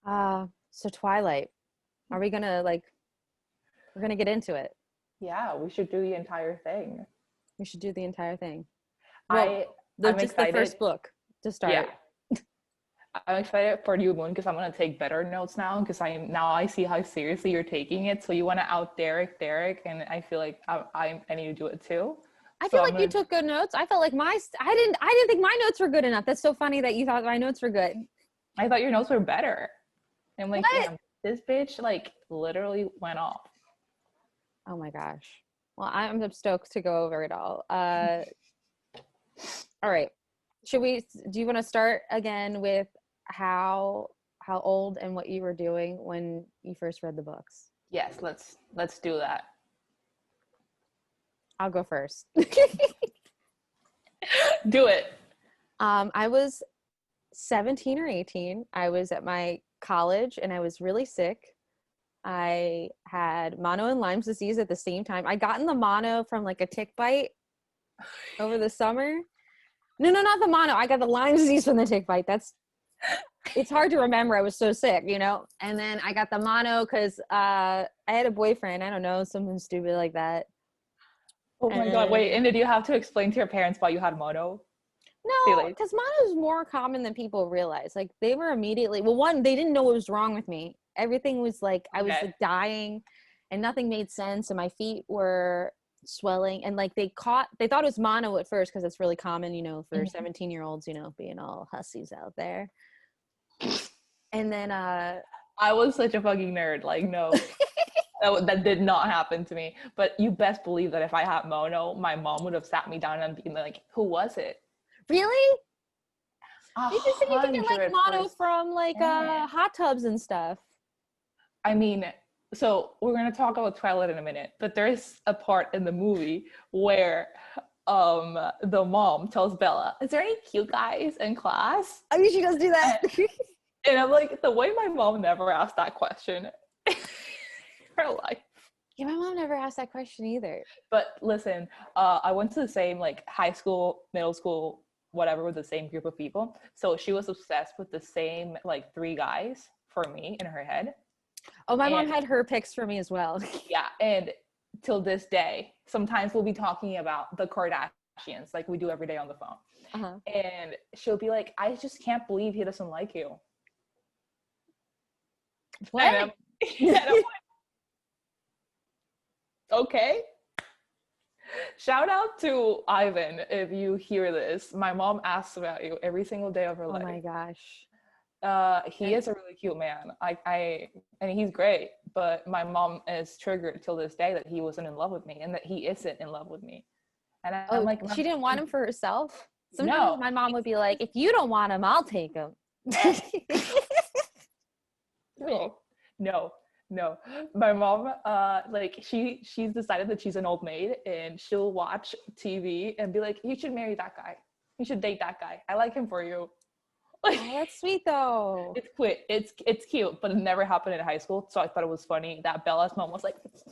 So Twilight. Are we gonna we're gonna get into it. Yeah, we should do the entire thing. We should do the entire thing. Well, I I'm just the excited. first book to Yeah, start. I'm excited for New Moon because I'm gonna take better notes now because I see how seriously you're taking it. So you want to out Derek, and I feel like I need to do it too. I So feel I'm like you gonna. took good notes. I felt like I didn't think my notes were good enough. That's so funny that you thought my notes were good. I thought your notes were better. I'm like, What? damn, this bitch like literally went off. Oh my gosh. Well, I'm stoked to go over it all. All right. Do you want to start again with how old and what you were doing when you first read the books? Yes, let's do that. I'll go first. Do it. I was 17 or 18. I was at my college and I was really sick. I had mono and Lyme's disease at the same time. I gotten the mono from like a tick bite over the summer. No, not the mono. I got the Lyme disease from the tick bite. It's hard to remember. I was so sick, And then I got the mono because I had a boyfriend. I don't know, something stupid like that. Oh my God, wait, and did you have to explain to your parents why you had mono? No, because mono is more common than people realize. Like they were immediately, well, one, they didn't know what was wrong with me. Everything was like, I was like dying and nothing made sense. And my feet were swelling and like they thought it was mono at first because it's really common, for 17-year-olds, being all hussies out there. And then I was such a fucking nerd. Like, no, that did not happen to me. But you best believe that if I had mono, my mom would have sat me down and been like, "Who was it?" Really? They just said you can get like 100%. mono from like hot tubs and stuff. I mean, so we're gonna talk about Twilight in a minute, but there's a part in the movie where the mom tells Bella, "Is there any cute guys in class?" I mean, she does do that. And I'm like, the way my mom never asked that question in her life. Yeah, my mom never asked that question either. But listen, I went to the same like high school, middle school, whatever, with the same group of people. So she was obsessed with the same like 3 guys for me in her head. Oh, my mom had her picks for me as well. Yeah, and till this day, sometimes we'll be talking about the Kardashians like we do every day on the phone. Uh-huh. And she'll be like, "I just can't believe he doesn't like you." What? And I'm like, okay. Shout out to Ivan if you hear this. My mom asks about you every single day of her life. Oh my gosh. He is a really cute man. And he's great, but my mom is triggered till this day that he wasn't in love with me and that he isn't in love with me. And I'm like, she didn't want him for herself? Sometimes no. My mom would be like, "If you don't want him, I'll take him." No. My mom, she's decided that she's an old maid and she'll watch TV and be like, "You should marry that guy. You should date that guy. I like him for you." Oh, that's sweet though. It's cute, but it never happened in high school. So I thought it was funny that Bella's mom was like, "Is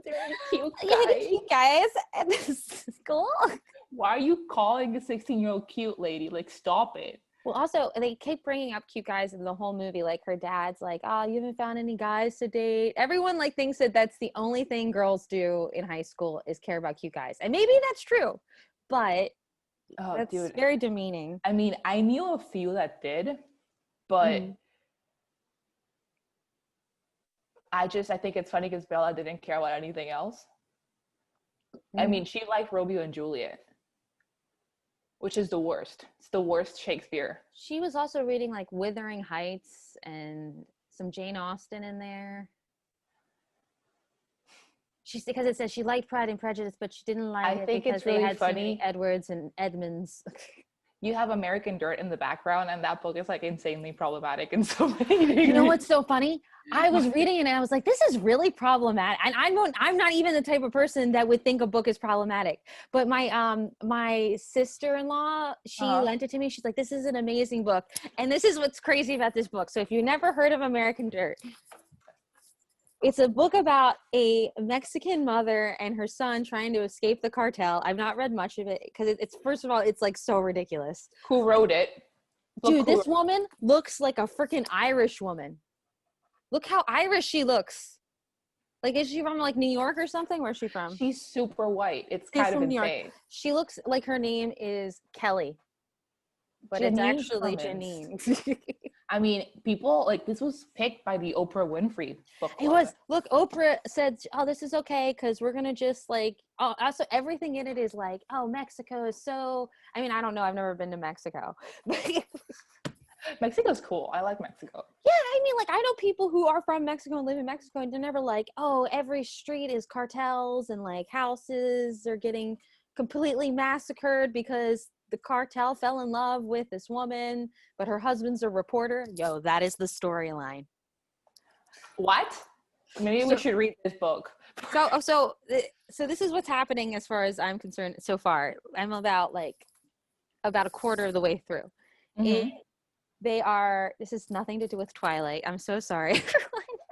there any cute guys at this school?" Why are you calling a 16-year-old cute lady? Like, stop it. Well, also, they keep bringing up cute guys in the whole movie. Like, her dad's like, "Oh, you haven't found any guys to date." Everyone, like, thinks that that's the only thing girls do in high school is care about cute guys. And maybe that's true, but that's very demeaning. I mean, I knew a few that did, but I think it's funny because Bella didn't care about anything else. I mean, she liked Romeo and Juliet, which is the worst. It's the worst Shakespeare. She was also reading like Wuthering Heights and some Jane Austen in there. Because it says she liked Pride and Prejudice, but she didn't like it because they had funny. So many Edwards and Edmonds. You have American Dirt in the background, and that book is like insanely problematic in so many degrees. You know what's so funny? I was reading it and I was like, this is really problematic. And I'm not even the type of person that would think a book is problematic. But my sister-in-law, she lent it to me. She's like, "This is an amazing book." And this is what's crazy about this book. So if you've never heard of American Dirt, it's a book about a Mexican mother and her son trying to escape the cartel. I've not read much of it because it's, first of all, it's like so ridiculous. Who wrote it? Dude, this woman looks like a freaking Irish woman. Look how Irish she looks. Like, is she from like New York or something? Where's she from? She's super white. It's She's kind of from New York. insane. She looks like her name is Kelly, but it's Janine actually Hermans. Janine. I mean, people like this was picked by the Oprah Winfrey book It club. was. Look, Oprah said, "Oh, this is okay because we're gonna just like." Oh, also everything in it is like, "Oh, Mexico is so." I mean, I don't know. I've never been to Mexico. Mexico's cool. I like Mexico. Yeah, I mean, like I know people who are from Mexico and live in Mexico, and they're never like, "Oh, every street is cartels and like houses are getting completely massacred because the cartel fell in love with this woman, but her husband's a reporter." Yo, that is the storyline. What? Maybe we should read this book. So this is what's happening as far as I'm concerned so far. I'm about a quarter of the way through. Mm-hmm. This is nothing to do with Twilight. I'm so sorry.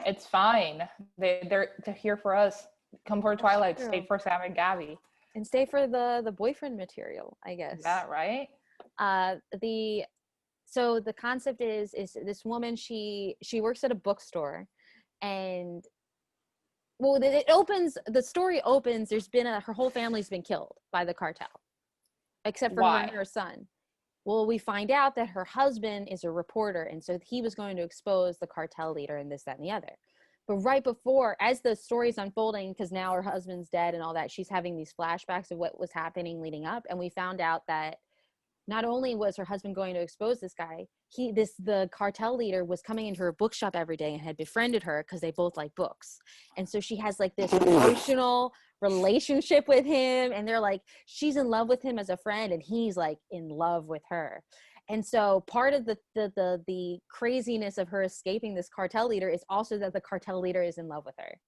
It's fine. They're here for us. Come for Twilight, true. stay for Sam and Gabby. And stay for the boyfriend material, I guess. Is that right? So the concept is this woman, she works at a bookstore, and well, the story opens, her whole family's been killed by the cartel, except for her and her son. Well, we find out that her husband is a reporter, and so he was going to expose the cartel leader and this, that, and the other. But right before, as the story's unfolding, because now her husband's dead and all that, she's having these flashbacks of what was happening leading up, and we found out that not only was her husband going to expose this guy, the cartel leader was coming into her bookshop every day and had befriended her because they both like books. And so she has like this emotional relationship with him, and they're like, she's in love with him as a friend and he's like in love with her. And so part of the craziness of her escaping this cartel leader is also that the cartel leader is in love with her.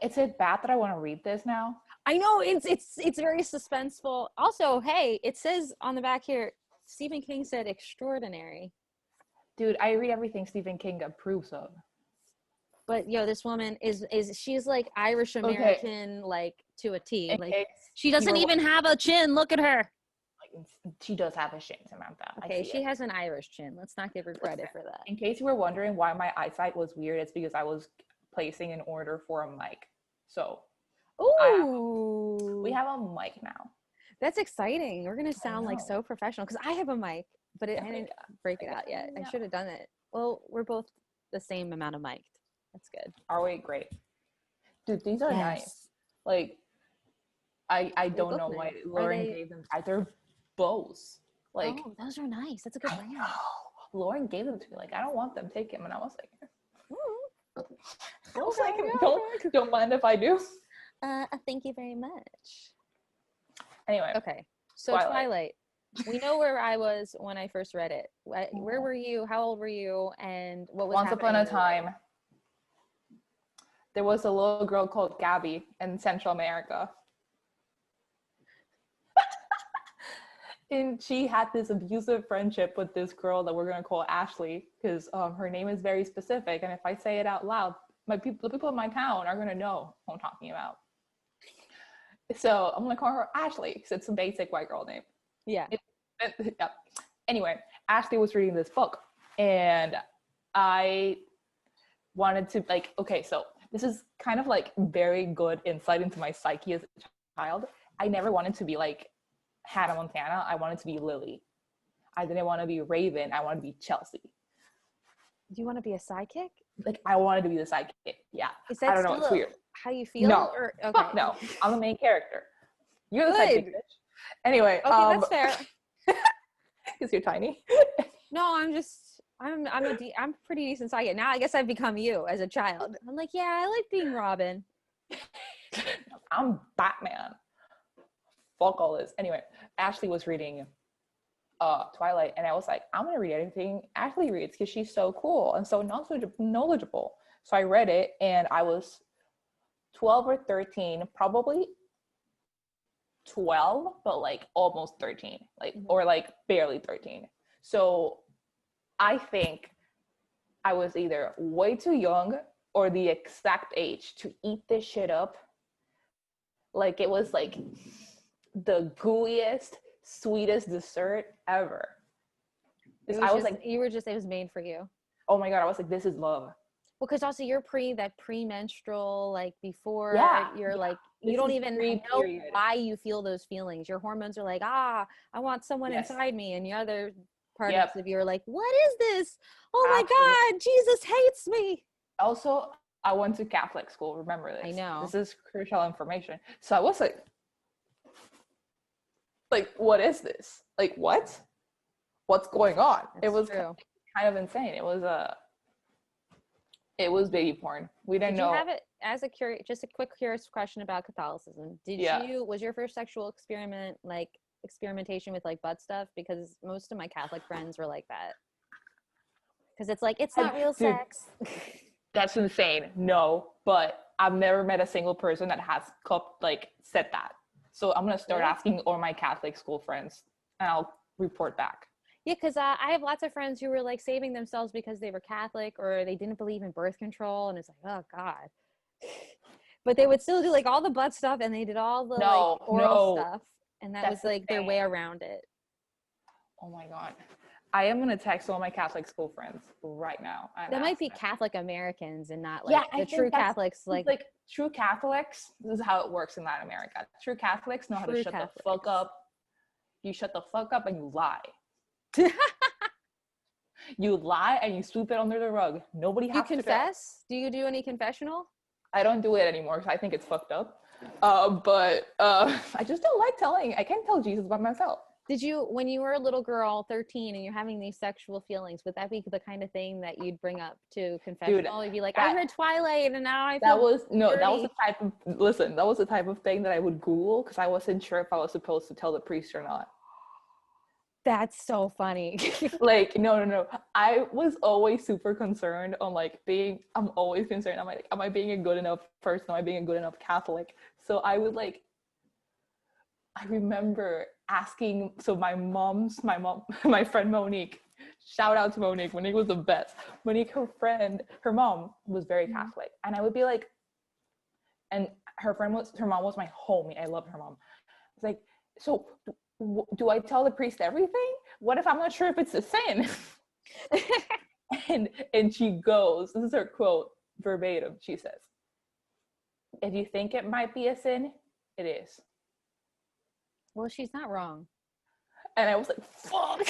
Is it bad that I want to read this now? I know it's very suspenseful. Also, hey, it says on the back here, Stephen King said extraordinary. Dude, I read everything Stephen King approves of. But this woman she's like Irish American, like to a T. Like she doesn't even have a chin. Look at her. She does have a chin, Samantha. Okay, she has an Irish chin. Let's not give her credit for that. In case you were wondering why my eyesight was weird, it's because I was placing an order for a mic. So we have a mic now. That's exciting. We're gonna sound like so professional because I have a mic, but I didn't break it out yet. I should have done it. Well, we're both the same amount of mic. That's good. Are we? Great. Dude, these are nice. Like, I don't know why Lauren gave them. They're bows. Like, oh, those are nice. That's a good brand. Lauren gave them to me. Like, I don't want them. Take them. And I was like, don't mind if I do. Thank you very much. Anyway. Okay. So Twilight. We know where I was when I first read it. Where were you? How old were you? And what was Once happening? upon a time, there was a little girl called Gabby in Central America. And she had this abusive friendship with this girl that we're going to call Ashley, because her name is very specific. And if I say it out loud, the people in my town are going to know who I'm talking about. So I'm going to call her Ashley because it's a basic white girl name. Yeah. Yeah. Anyway, Ashley was reading this book and I wanted to so this is kind of like very good insight into my psyche as a child. I never wanted to be like Hannah Montana. I wanted to be Lily. I didn't want to be Raven. I wanted to be Chelsea. Do you want to be a sidekick? Like, I wanted to be the sidekick. Yeah. Is that I don't know. It's weird. How you feel? No. Okay. Fuck no. I'm the main character. You're the sidekick, bitch. Anyway. Okay, that's fair. Because you're tiny. No, I'm pretty decent sidekick. Now I guess I've become you as a child. I'm like, yeah, I like being Robin. I'm Batman. Fuck all this. Anyway, Ashley was reading Twilight, and I was like, I'm gonna read anything Ashley reads because she's so cool and so knowledgeable. So I read it, and I was 12 or 13, probably 12, but like almost 13, or like barely 13. So I think I was either way too young or the exact age to eat this shit up. Like, it was like the gooeyest, sweetest dessert ever. It was made for you. oh my God, I was like, this is love. Well, because also you're that premenstrual, like before Yeah, you're yeah. like, you This don't is even know pre-period. why you feel those feelings. Your hormones are like, I want someone Yes. inside me. And the other parts Yep. of you are like, what is this? Oh my Absolutely. God, Jesus hates me. Also, I went to Catholic school. Remember I this. know. This is crucial information. So I was like, what is this? Like, what? What's going on? It That's was true. kind of insane. It was baby porn. We didn't Did you know. have it as a just a quick curious question about Catholicism? Yeah. Was your first sexual experiment like experimentation with like butt stuff? Because most of my Catholic friends were like that. Because it's like, it's not real Dude, sex. that's insane. No, but I've never met a single person that has said that. So I'm gonna start Really? asking all my Catholic school friends, and I'll report back. Yeah, because I have lots of friends who were like saving themselves because they were Catholic or they didn't believe in birth control. And it's like, oh God. But they would still do like all the butt stuff and they did all the like No, oral no, stuff. And that was that's like their way insane. around it. Oh my God. I am gonna text all my Catholic school friends right now and That might ask be them. Catholic Americans and not Yeah, like I the true think that's Catholics, like like true Catholics. This is how it works in Latin America. True Catholics know how to true shut the fuck Catholics. up. You shut the fuck up and you lie. You lie and you sweep it under the rug. Nobody You has to know. confess? Do you do any confessional? I don't do it anymore because I think it's fucked up. But I just don't like telling. I can't tell Jesus by myself. Did you, when you were a little girl, 13, and you're having these sexual feelings, would that be the kind of thing that you'd bring up to Dude, confessional? You'd be like, I that read Twilight and now I that feel was no, that was the dirty. type of listen, that was the type of thing that I would Google because I wasn't sure if I was supposed to tell the priest or not. That's so funny. Like, no. I was always super concerned on I'm always concerned. Am I being a good enough person? Am I being a good enough Catholic? So I would I remember asking, so my mom, my friend Monique, shout out to Monique. Monique was the best. Monique, her mom was very Catholic. And I would be like, and her mom was my homie. I loved her mom. It's like, so do I tell the priest everything? What if I'm not sure if it's a sin? and she goes, this is her quote verbatim. She says, if you think it might be a sin, it is. Well, she's not wrong. And I was like, fuck.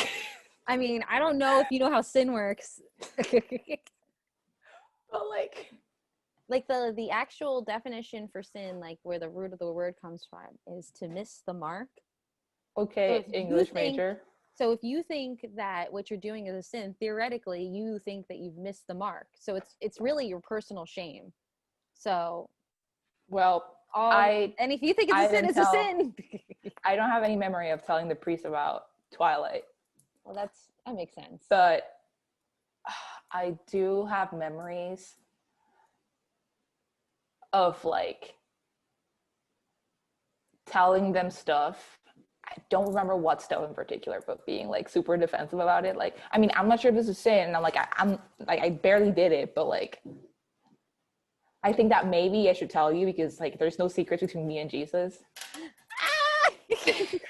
I mean, I don't know if you know how sin works. But Like the actual definition for sin, like where the root of the word comes from, is to miss the mark. okay, English major. So if you think that what you're doing is a sin, theoretically, you think that you've missed the mark. So it's really your personal shame. So Well, and if you think it's I a sin, didn't it's a tell. sin. I don't have any memory of telling the priest about Twilight, Well, that makes sense. but I do have memories of telling them stuff. I don't remember what stuff in particular, but being super defensive about it. I mean, I'm not sure if this is sin. And I'm I barely did it, but I think that maybe I should tell you because there's no secrets between me and Jesus.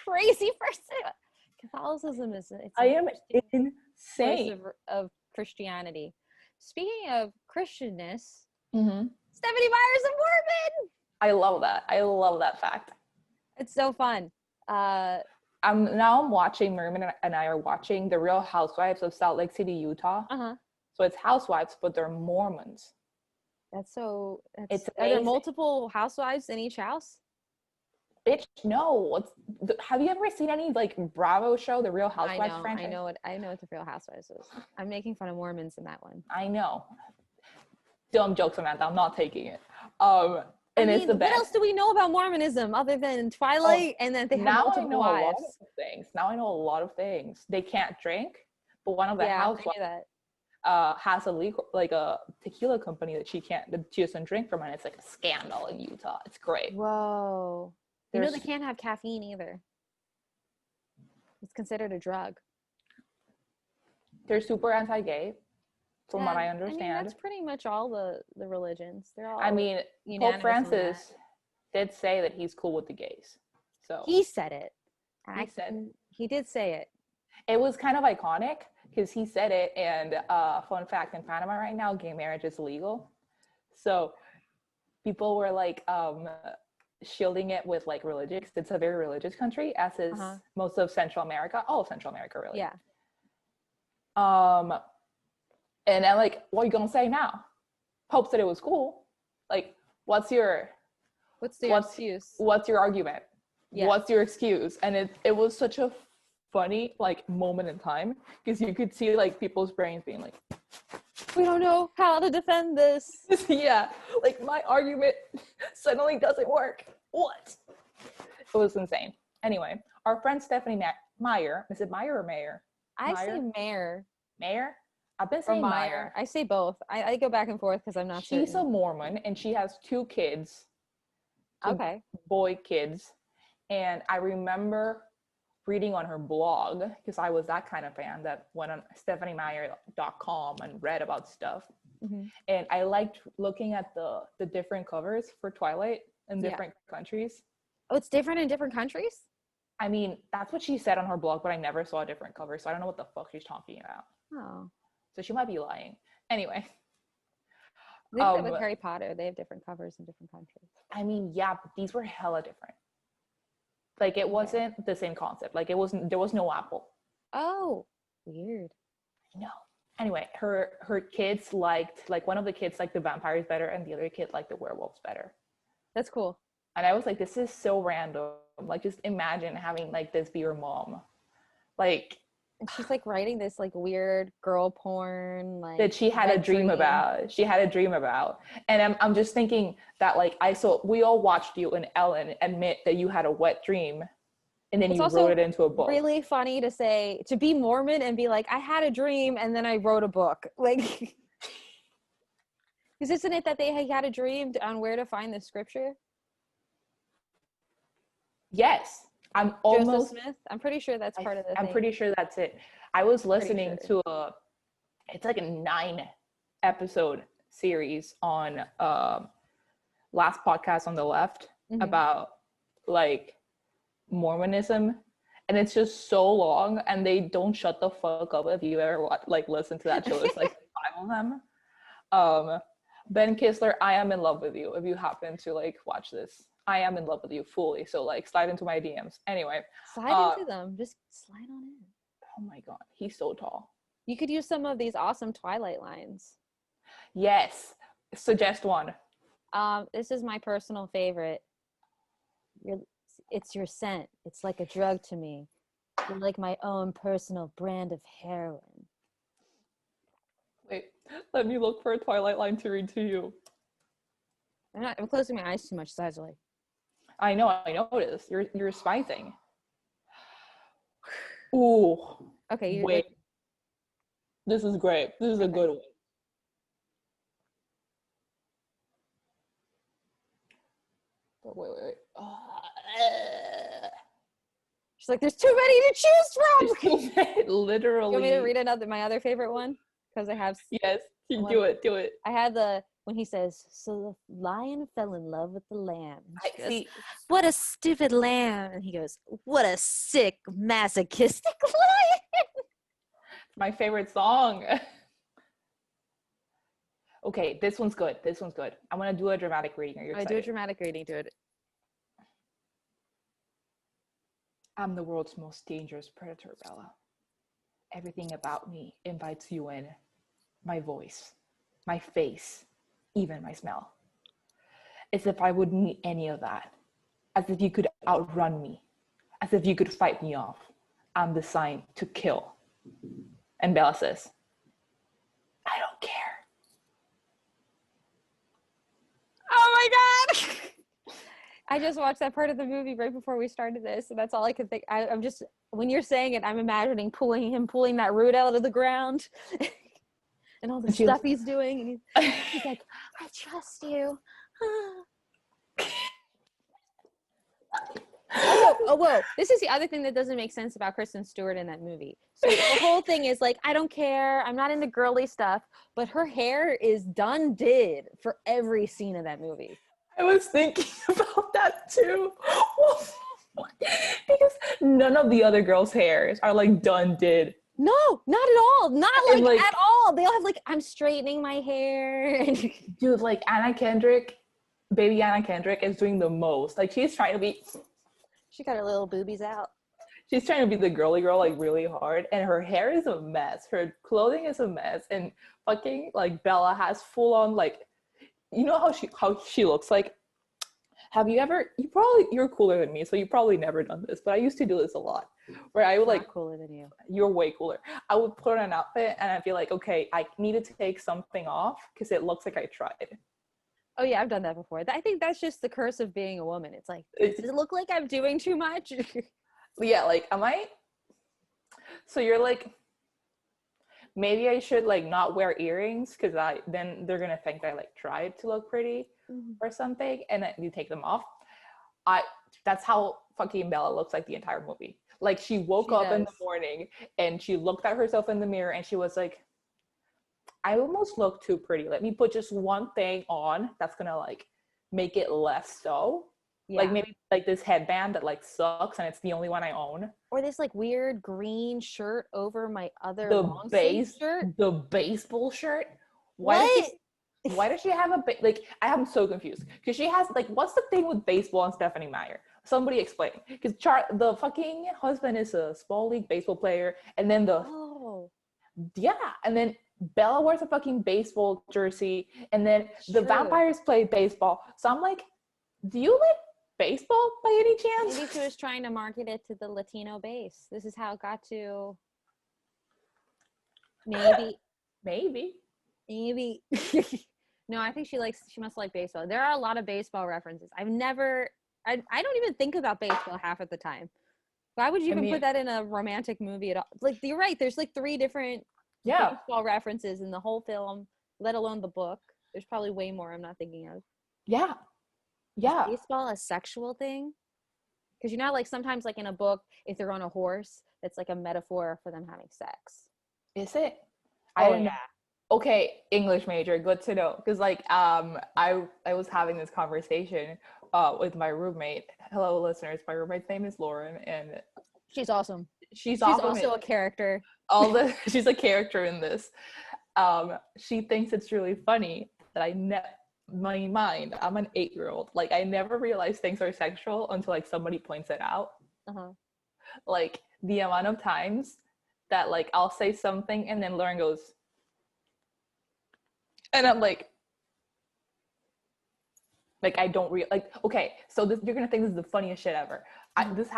Crazy person. Catholicism is I am choice insane. of Christianity. Speaking of Christianness, Mm-hmm. Stephenie Meyer's a Mormon. I love that. I love that fact. It's so fun. I'm watching, Merman and I are watching The Real Housewives of Salt Lake City, Utah. Uh-huh. So it's housewives, but they're Mormons. It's Are there multiple housewives in each house? Bitch, no. Have you ever seen any Bravo show, The Real Housewives franchise? I know what the Real Housewives is. I'm making fun of Mormons in that one. I know. Dumb joke, Samantha. I'm not taking it. And it's the best. What else do we know about Mormonism other than Twilight and that they have multiple wives? A lot of things. Now I know a lot of things. They can't drink, but one of the housewives has a tequila company that she doesn't drink from, and it's a scandal in Utah. It's great. Whoa. They can't have caffeine either. It's considered a drug. They're super anti-gay, from what I understand. I mean, that's pretty much all the religions. They're all. Pope Francis did say that he's cool with the gays. So he said it. He did say it. It was kind of iconic because he said it. And fun fact, in Panama right now, gay marriage is legal. So people were like shielding it with like religion, 'cause it's a very religious country, as is most of Central America, all of Central America, really. Yeah. And I'm like, what are you gonna say now? Pope said it was cool. Like, what's your excuse? What's your argument? Yeah. What's your excuse? And it was such a funny like moment in time, because you could see like people's brains being like, we don't know how to defend this. Yeah, like my argument suddenly doesn't work. What? It was insane. Anyway, our friend Stephenie Meyer, is it Meyer or Mayer? I say Mayer. Mayer? I've been saying Meyer. I say both. I go back and forth because I'm not sure. She's a Mormon and she has 2 kids. 2 boy kids. And I remember reading on her blog, because I was that kind of fan that went on StephenieMeyer.com and read about stuff. And I liked looking at the different covers for Twilight in different countries. Oh, it's different in different countries? I mean, that's what she said on her blog, but I never saw a different cover, so I don't know what the fuck she's talking about. Oh. So she might be lying. Anyway. They do that with Harry Potter. They have different covers in different countries. I mean, yeah, but these were hella different. Like, it wasn't the same concept. Like, there was no apple. Oh, weird. I know. Anyway, her kids liked, like, one of the kids liked the vampires better and the other kid liked the werewolves better. That's cool. And I was like, this is so random. Like, just imagine having, like, this be your mom. Like, and she's like writing this like weird girl porn, like that she had a dream about. She had a dream about. And I'm just thinking that, like, we all watched you and Ellen admit that you had a wet dream, and then you wrote it into a book. Really funny to be Mormon and be like, I had a dream and then I wrote a book. Like, because isn't it that they had a dream on where to find the scripture? Yes. I'm almost Joseph Smith. I'm pretty sure that's part of the thing. I'm pretty sure that's it. I was listening to it's like a 9-episode series on Last Podcast on the Left about like Mormonism, and it's just so long and they don't shut the fuck up. If you ever listen to that show, there's like 5 of them. Ben Kistler, I am in love with you. If you happen to like watch this, I am in love with you fully. So like slide into my DMs. Anyway. Slide into them. Just slide on in. Oh my God. He's so tall. You could use some of these awesome Twilight lines. Yes. Suggest one. This is my personal favorite. It's your scent. It's like a drug to me. You're like my own personal brand of heroin. Wait, let me look for a Twilight line to read to you. I'm closing my eyes too much, Sajali. I know it is. You're spicing. Ooh. Okay. Wait. This is great. This is a good one. Wait. She's like, there's too many to choose from. Literally. You want me to read my other favorite one? Because I have. Yes. Do it. I had when he says, so the lion fell in love with the lamb. Goes, what a stupid lamb. And he goes, what a sick, masochistic lion. My favorite song. Okay, this one's good. I'm going to do a dramatic reading. Are you excited? I do a dramatic reading to it. I'm the world's most dangerous predator, Bella. Everything about me invites you in. My voice, my face, even my smell. As if I wouldn't need any of that. As if you could outrun me. As if you could fight me off. I'm designed to kill. And Bella says, I don't care. Oh my God! I just watched that part of the movie right before we started this, and that's all I could think. I'm just, when you're saying it, I'm imagining pulling that root out of the ground. And all the stuff he's doing, and he's like, I trust you. Oh, whoa. This is the other thing that doesn't make sense about Kristen Stewart in that movie. So the whole thing is like, I don't care. I'm not into girly stuff. But her hair is did for every scene of that movie. I was thinking about that too. Because none of the other girls' hairs are like did. No, not at all. Not And like like, at all. They all have like, I'm straightening my hair. dude, like Anna Kendrick, baby Anna Kendrick is doing the most. Like She got her little boobies out. she's trying to be the girly girl like really hard, and her hair is a mess. Her clothing is a mess, and fucking like Bella has full on like, you know how she looks like. Have you ever? You're cooler than me, so you probably never done this. But I used to do this a lot, where I would Not like, cooler than you. you're way cooler. I would put on an outfit and I'd be like, okay, I needed to take something off because it looks like I tried. Oh yeah, I've done that before. I think that's just the curse of being a woman. It's like, does it look like I'm doing too much? Yeah, like, am I? So you're like, maybe I should like not wear earrings because then they're gonna think I like tried to look pretty or something, and then you take them off. I That's how fucking Bella looks like the entire movie. Like she woke up in the morning and she looked at herself in the mirror and she was like, I almost look too pretty. Let me put just one thing on that's gonna like make it less so. Yeah. Like maybe like this headband that like sucks and it's the only one I own. Or this like weird green shirt over my other long sleeve shirt. The baseball shirt. Why does she have like? I am so confused because she has like, what's the thing with baseball and Stephenie Meyer? Somebody explain. Because the fucking husband is a small league baseball player, and then and then Bella wears a fucking baseball jersey, and then the vampires play baseball. So I'm like, do you like baseball by any chance? Maybe she was trying to market it to the Latino base. This is how it got to. Maybe. No, I think she must like baseball. There are a lot of baseball references. I don't even think about baseball half of the time. Why would you even put that in a romantic movie at all? Like, you're right. There's like 3 different baseball references in the whole film, let alone the book. There's probably way more I'm not thinking of. Yeah. Is baseball a sexual thing? Because you know, like sometimes like in a book, if they're on a horse, it's like a metaphor for them having sex. Is it? Oh yeah. Okay, English major, good to know. Because like I was having this conversation with my roommate. Hello listeners, my roommate's name is Lauren, and she's awesome. She's also a character. She's a character in this. She thinks it's really funny that my mind, I'm an 8-year-old. Like I never realized things are sexual until like somebody points it out. Like the amount of times that like I'll say something and then Lauren goes, and I'm like I don't okay, so you're gonna think this is the funniest shit ever. I don't know if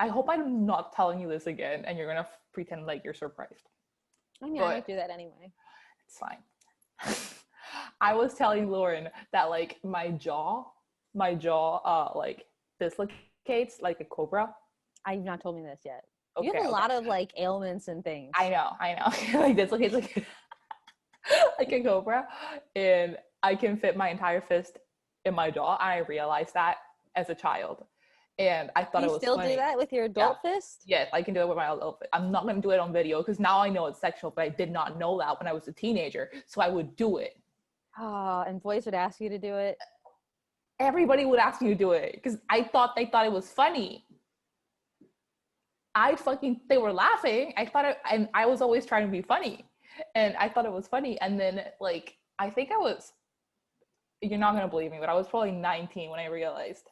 I hope I'm not telling you this again and you're gonna pretend like you're surprised. I mean, I might do that anyway. It's fine. I was telling Lauren that like my jaw like dislocates like a cobra. You've not told me this yet. Okay, you have a lot of like ailments and things. I know. Like dislocates like like a cobra, and I can fit my entire fist in my jaw. I realized that as a child, and I thought it was still funny. Do that with your adult fist? Yes, I can do it with my adult fist. I'm not going to do it on video because now I know it's sexual, but I did not know that when I was a teenager, so I would do it. Oh, and boys would ask you to do it? Everybody would ask me to do it because they thought it was funny. They were laughing. And I was always trying to be funny. And I thought it was funny. And then, like, I think you're not going to believe me, but I was probably 19 when I realized.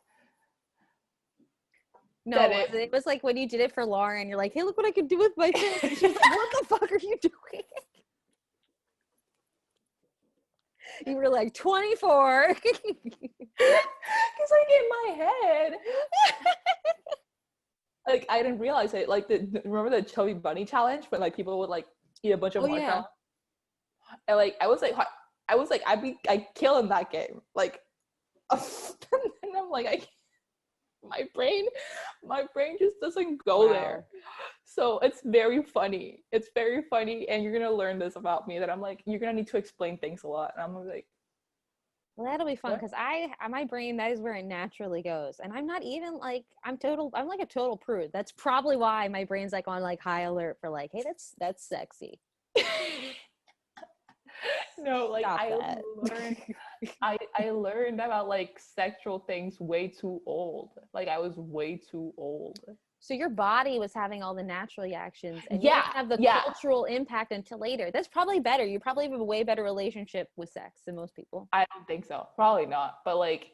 No, it was like when you did it for Lauren, you're like, hey, look what I can do with my fist. And she's like, what the fuck are you doing? You were like 24. Because like in my head. Like, I didn't realize it. Like, remember the Chubby Bunny challenge when like people would like eat a bunch of marshmallows? And like I was like I kill in that game. Like, and I'm like my brain just doesn't go there. So it's very funny. It's very funny, and you're gonna learn this about me that I'm like, you're gonna need to explain things a lot. And I'm like, well, that'll be fun because my brain, that is where it naturally goes, and I'm not even like I'm like a total prude. That's probably why my brain's like on like high alert for like, hey, that's sexy. No, like I learned about like sexual things way too old. Like I was way too old. So your body was having all the natural reactions, and you Yeah, didn't have the yeah. cultural impact until later. That's probably better. You probably have a way better relationship with sex than most people. I don't think so. Probably not. But like,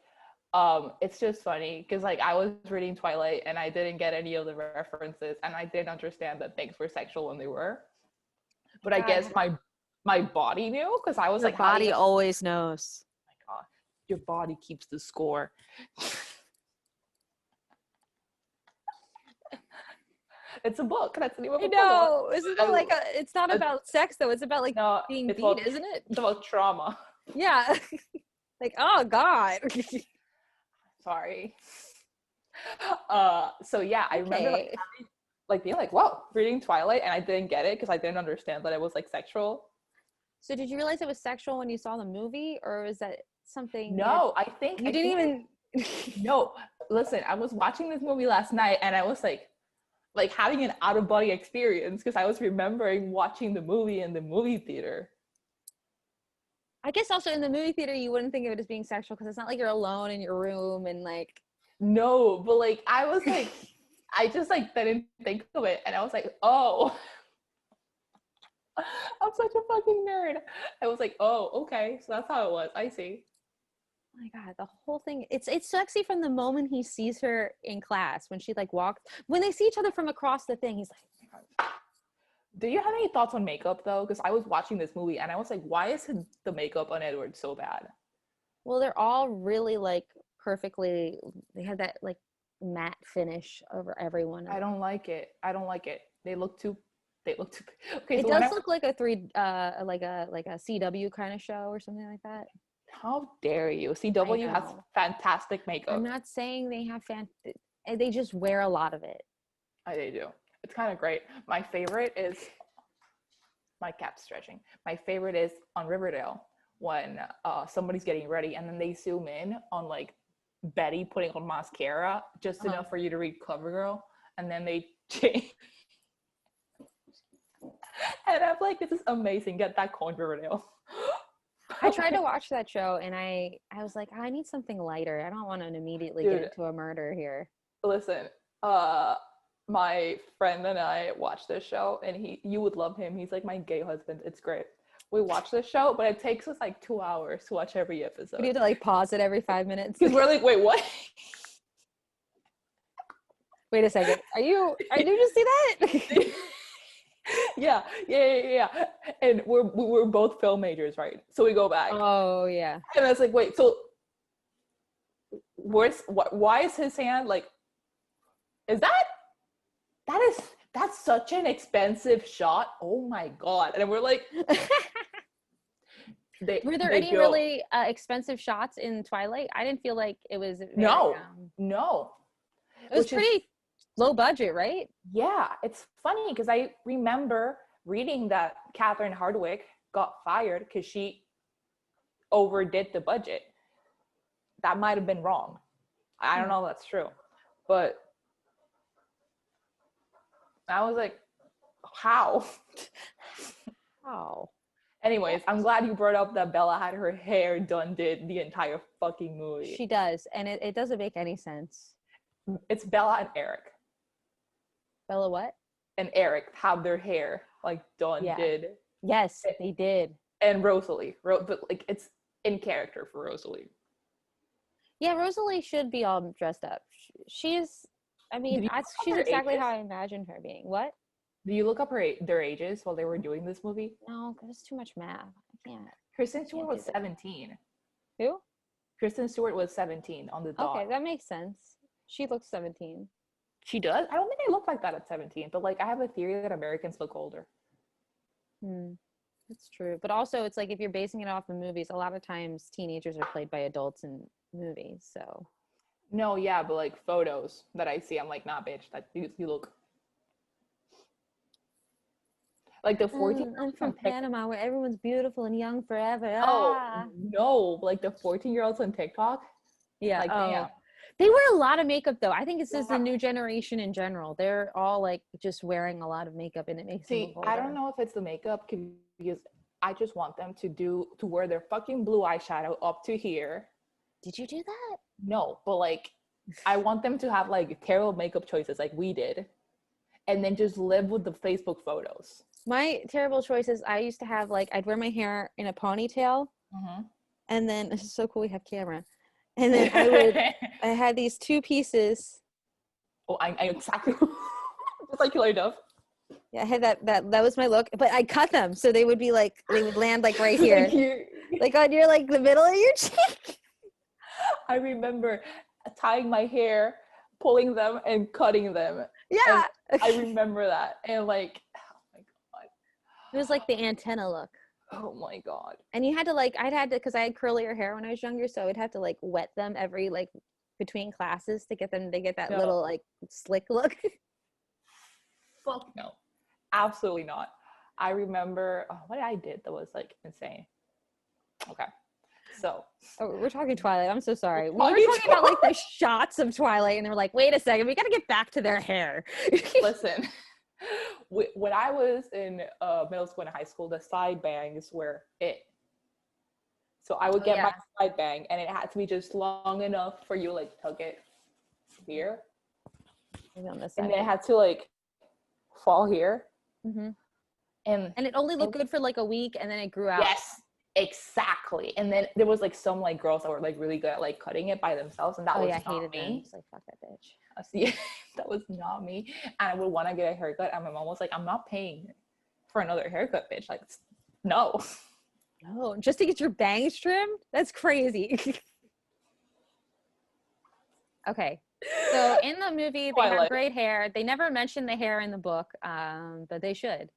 it's just funny because like I was reading Twilight and I didn't get any of the references, and I didn't understand that things were sexual when they were. But I God, guess my body knew because I was your like having body a, oh always knows. my God, your body keeps the score. It's a book. That's the name of I the book. know. Isn't that like a? It's not It's, about sex though. It's about like no, being it's beat, about isn't it? it's about trauma. Yeah. Like, oh God. Sorry. So yeah, I remember Okay. like being like, whoa, reading Twilight, and I didn't get it because I didn't understand that it was like sexual. So did you realize it was sexual when you saw the movie, or was that something No, you didn't even? no. Listen, I was watching this movie last night, and I was like having an out of body experience because I was remembering watching the movie in the movie theater. I guess also in the movie theater you wouldn't think of it as being sexual because it's not like you're alone in your room and like. No, but like I was like, I just like didn't think of it, and I was like, oh. I'm such a fucking nerd. I was like, oh, okay, so that's how it was. I see. Oh my God, the whole thing. It's sexy from the moment he sees her in class when she like walks. When they see each other from across the thing, he's like, Do you have any thoughts on makeup though? Because I was watching this movie and I was like, why is the makeup on Edward so bad? well, they're all really like perfectly. They have that like matte finish over everyone. I don't like it. I don't like it. They look too okay, It so when does I look like like a CW kind of show or something like that. how dare you? I CW has know. fantastic I'm makeup. not saying they have they just wear a lot of it. They do. It's kind of great. My favorite is my cat's stretching. My favorite is on Riverdale when somebody's getting ready and then they zoom in on like Betty putting on mascara just enough for you to read CoverGirl, and then they change. And I'm like, this is amazing. Get that coin, Riverdale. I tried to watch that show and I was like, I need something lighter. I don't want to immediately Dude, get into a murder here. listen, my friend and I watched this show, and you would love him. He's like my gay husband. It's great. We watch this show, but it takes us like 2 hours to watch every episode. We need to like pause it every 5 minutes. Because we're like, wait, what? Wait a second. Did you just see that? yeah. And we're both film majors, right? So we go back. Oh yeah. And I was like, wait, so why is his hand like, is that's such an expensive shot. Oh my God. And we're like, Were there any really expensive shots in Twilight? I didn't feel like it was very, no. It was pretty low budget, right? Yeah, it's funny because I remember reading that Catherine Hardwicke got fired because she overdid the budget. That might have been wrong. I don't know if that's true. But I was like, how? How? Anyways, I'm glad you brought up that Bella had her hair done did the entire fucking movie. She does, and it doesn't make any sense. It's Bella and Eric. Bella what? And Eric have their hair like done did. Yes, they did. And Rosalie, but like it's in character for Rosalie. Yeah, Rosalie should be all dressed up. She's exactly how I imagined her being. What? Do you look up their ages while they were doing this movie? No, because it's too much math. I can't. Kristen Stewart was 17. Who? Kristen Stewart was 17 on the dot. Okay, that makes sense. She looks 17. She does? I don't think I look like that at 17, but like I have a theory that Americans look older. That's true. But also it's like if you're basing it off of movies, a lot of times teenagers are played by adults in movies, so. No, yeah, but like photos that I see, I'm like, nah, bitch, that you look. Like the 14 I'm from Panama where everyone's beautiful and young forever. Oh, no, like the 14-year-olds on TikTok? Yeah. Like, damn. They wear a lot of makeup though. I think it's just the new generation in general. They're all like just wearing a lot of makeup and it makes them look older. I don't know if it's the makeup because I just want them to wear their fucking blue eyeshadow up to here. Did you do that? No, but like I want them to have like terrible makeup choices like we did, and then just live with the Facebook photos. My terrible choices, I used to have like, I'd wear my hair in a ponytail, and then this is so cool we have camera. And then I had these two pieces. Oh, I exactly just like Hilary Duff. Yeah, I had that was my look, but I cut them so they would be like, they would land like right here. Like on your, like the middle of your cheek. I remember tying my hair, pulling them and cutting them. Yeah. And I remember that. And like, oh my God. It was like the antenna look. Oh my God. And you had to like, I'd had to, because I had curlier hair when I was younger, so I'd have to like wet them every like between classes to get them to get that little like slick look. Fuck no. Absolutely not. I remember what I did that was like insane. Okay. So we're talking Twilight. I'm so sorry. We were talking about like the shots of Twilight, and they were like, wait a second, we got to get back to their hair. Listen, when I was in middle school and high school, the side bangs were it. So I would get my side bang, and it had to be just long enough for you like tuck it here, maybe on this side, and then it had to like fall here. Mm-hmm. And it only looked good for like a week, and then it grew out. Yes. Exactly. And then there was like some like girls that were like really good at like cutting it by themselves, and that was not hated me. Them. I was like, fuck that bitch. See, that was not me. And I would want to get a haircut, and my mom was like, I'm not paying for another haircut, bitch. Like, no. No, just to get your bangs trimmed? That's crazy. Okay. So in the movie, they have great hair. They never mention the hair in the book, but they should.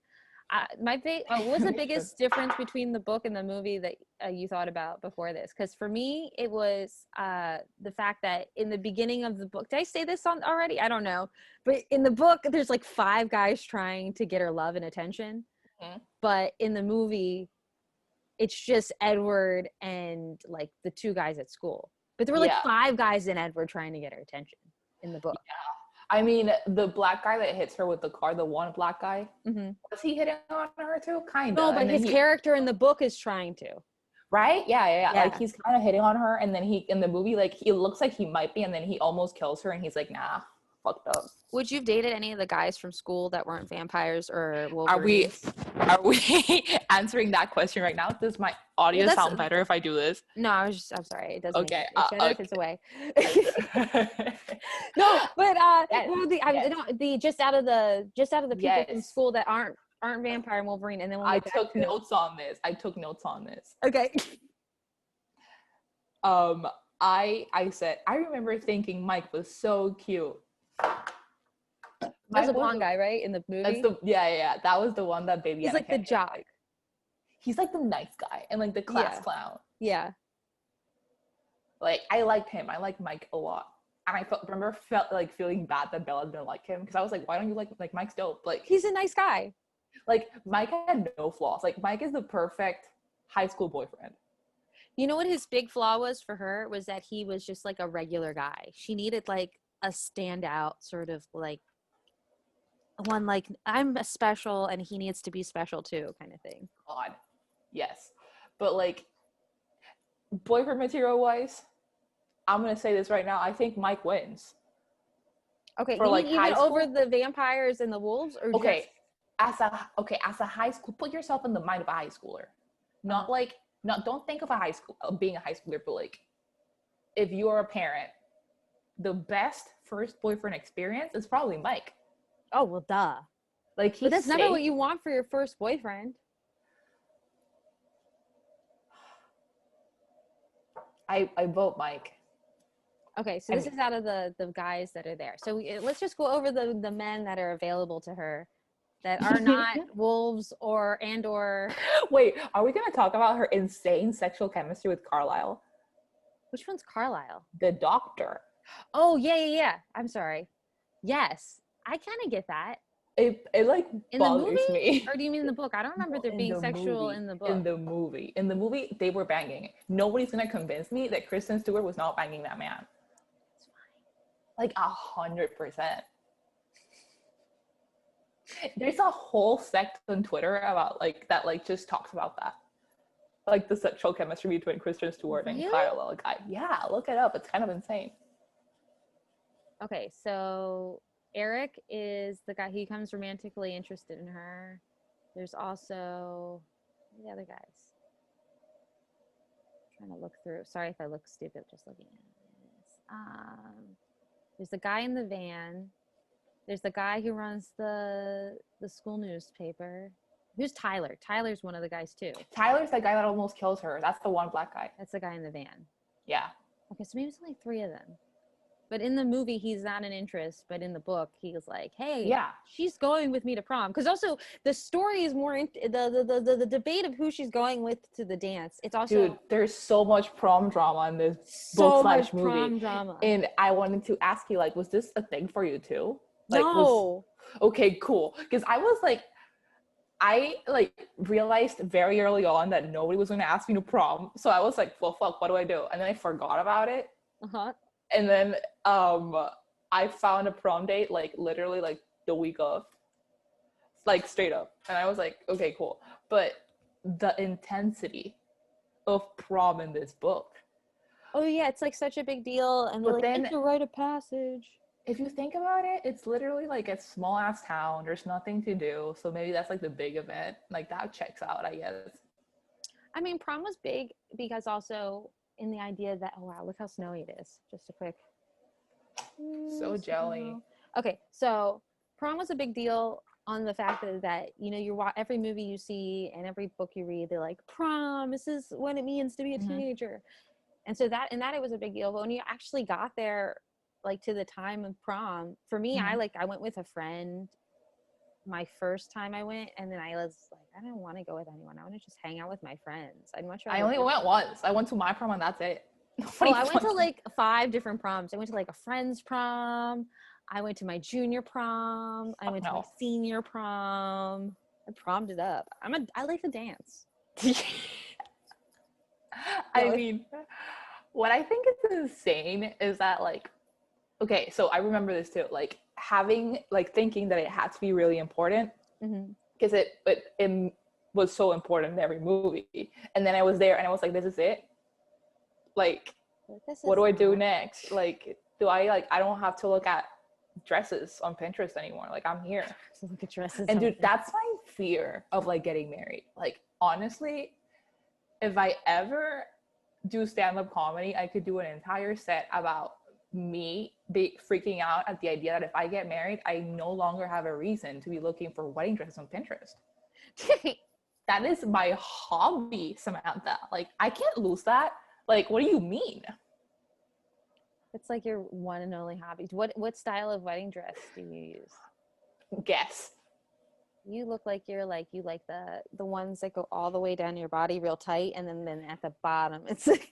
What was the biggest difference between the book and the movie that you thought about before this? Because for me, it was the fact that in the beginning of the book, did I say this on already? I don't know. But in the book, there's like 5 guys trying to get her love and attention. Mm-hmm. But in the movie, it's just Edward and like the 2 guys at school. But there were like 5 guys in Edward trying to get her attention in the book. Yeah. I mean, the black guy that hits her with the car, the one black guy, was he hitting on her too? Kind of. No, but his character in the book is trying to. Right? Yeah. Like he's kind of hitting on her, and then he in the movie, like he looks like he might be, and then he almost kills her, and he's like, nah, fucked up. Would you have dated any of the guys from school that weren't vampires or Wolverines? Are we answering that question right now? Does my audio sound better if I do this? No, I'm sorry. It doesn't. Okay. It's better if it's away. No, but the just out of the people from school that aren't vampire and Wolverine, and then I took notes on this. Okay. I said I remember thinking Mike was so cute. That's a blonde guy, right? In the movie? That's that was the one that baby. He's like the jock. Like. He's like the nice guy and like the class clown. Yeah. Like I liked him. I liked Mike a lot. And I felt like feeling bad that Bella didn't like him, because I was like, why don't you like Mike's dope? Like he's a nice guy. Like Mike had no flaws. Like Mike is the perfect high school boyfriend. You know what his big flaw was for her? Was that he was just like a regular guy. She needed like a standout sort of like one, like I'm special and he needs to be special too kind of thing. God, yes. But like boyfriend material wise, I'm gonna say this right now, I think Mike wins. Okay, for like even over the vampires and the wolves, or okay, as a high school, put yourself in the mind of a high schooler. Don't think of being a high schooler, but like if you're a parent, the best first boyfriend experience is probably Mike. Oh well, duh. Like, but that's never what you want for your first boyfriend. I vote Mike. Okay, so this is out of the guys that are there. So let's just go over the men that are available to her that are not wolves or. Wait, are we going to talk about her insane sexual chemistry with Carlisle? Which one's Carlisle? The doctor. Oh, yeah. I'm sorry. Yes, I kind of get that. It like in bothers the movie? me. Or do you mean in the book? I don't remember there being sexual in the book. In the movie, they were banging. Nobody's gonna convince me that Kristen Stewart was not banging that man. It's fine. Like 100%. There's a whole sect on Twitter about like that, like just talks about that, like the sexual chemistry between Kristen Stewart and Carlisle guy. Yeah, look it up. It's kind of insane. Okay, so Eric is the guy, he becomes romantically interested in her. There's also the other guys. I'm trying to look through. Sorry if I look stupid just looking at this. There's the guy in the van. There's the guy who runs the school newspaper. Who's Tyler? Tyler's one of the guys too. Tyler's the guy that almost kills her. That's the one black guy. That's the guy in the van. Yeah. Okay, so maybe it's only 3 of them. But in the movie, he's not an interest. But in the book, he's like, "Hey, Yeah. she's going with me to prom." Because also the story is more the debate of who she's going with to the dance. It's also Dude, there's so much prom drama in this so book much slash movie. prom drama. And I wanted to ask you, like, was this a thing for you too? Like, No. Okay, cool. Because I realized very early on that nobody was going to ask me to prom. So I was like, well, fuck, what do I do? And then I forgot about it. Uh-huh. And then I found a prom date like literally like the week of, like straight up. And I was like, okay, cool. But the intensity of prom in this book. Oh yeah, it's like such a big deal, and But like, then it's a rite of passage. if you think about it, it's literally like a small ass town. There's nothing to do. So maybe that's like the big event. Like that checks out, I guess. I mean, prom was big because also in the idea that, oh wow, look how snowy it is. Just a quick. So jelly. Okay, so prom was a big deal on the fact that every movie you see and every book you read, they're like, prom, this is what it means to be a teenager. And so that it was a big deal. But when you actually got there, like to the time of prom, for me, I went with a friend my first time I went, and then I was like, I don't want to go with anyone. I want to just hang out with my friends. I'd much rather. I only went once. I went to my prom and that's it. Well, I went to like 5 different proms. I went to like a friend's prom. I went to my junior prom. I went to my senior prom. I prommed it up. I like to dance. I mean, what I think is insane is that like, okay, so I remember this too, like thinking that it had to be really important because it was so important in every movie. And then I was there and I was like, this is it? Like, what do I do next? Like, I don't have to look at dresses on Pinterest anymore. Like, I'm here. Look at dresses. And dude, that's my fear of like getting married. Like, honestly, if I ever do stand-up comedy, I could do an entire set about me freaking out at the idea that if I get married, I no longer have a reason to be looking for wedding dresses on Pinterest. That is my hobby, Samantha. Like, I can't lose that. Like, what do you mean? It's like your one and only hobby. What style of wedding dress do you use? Guess. You look like you like the ones that go all the way down your body real tight, and then at the bottom it's like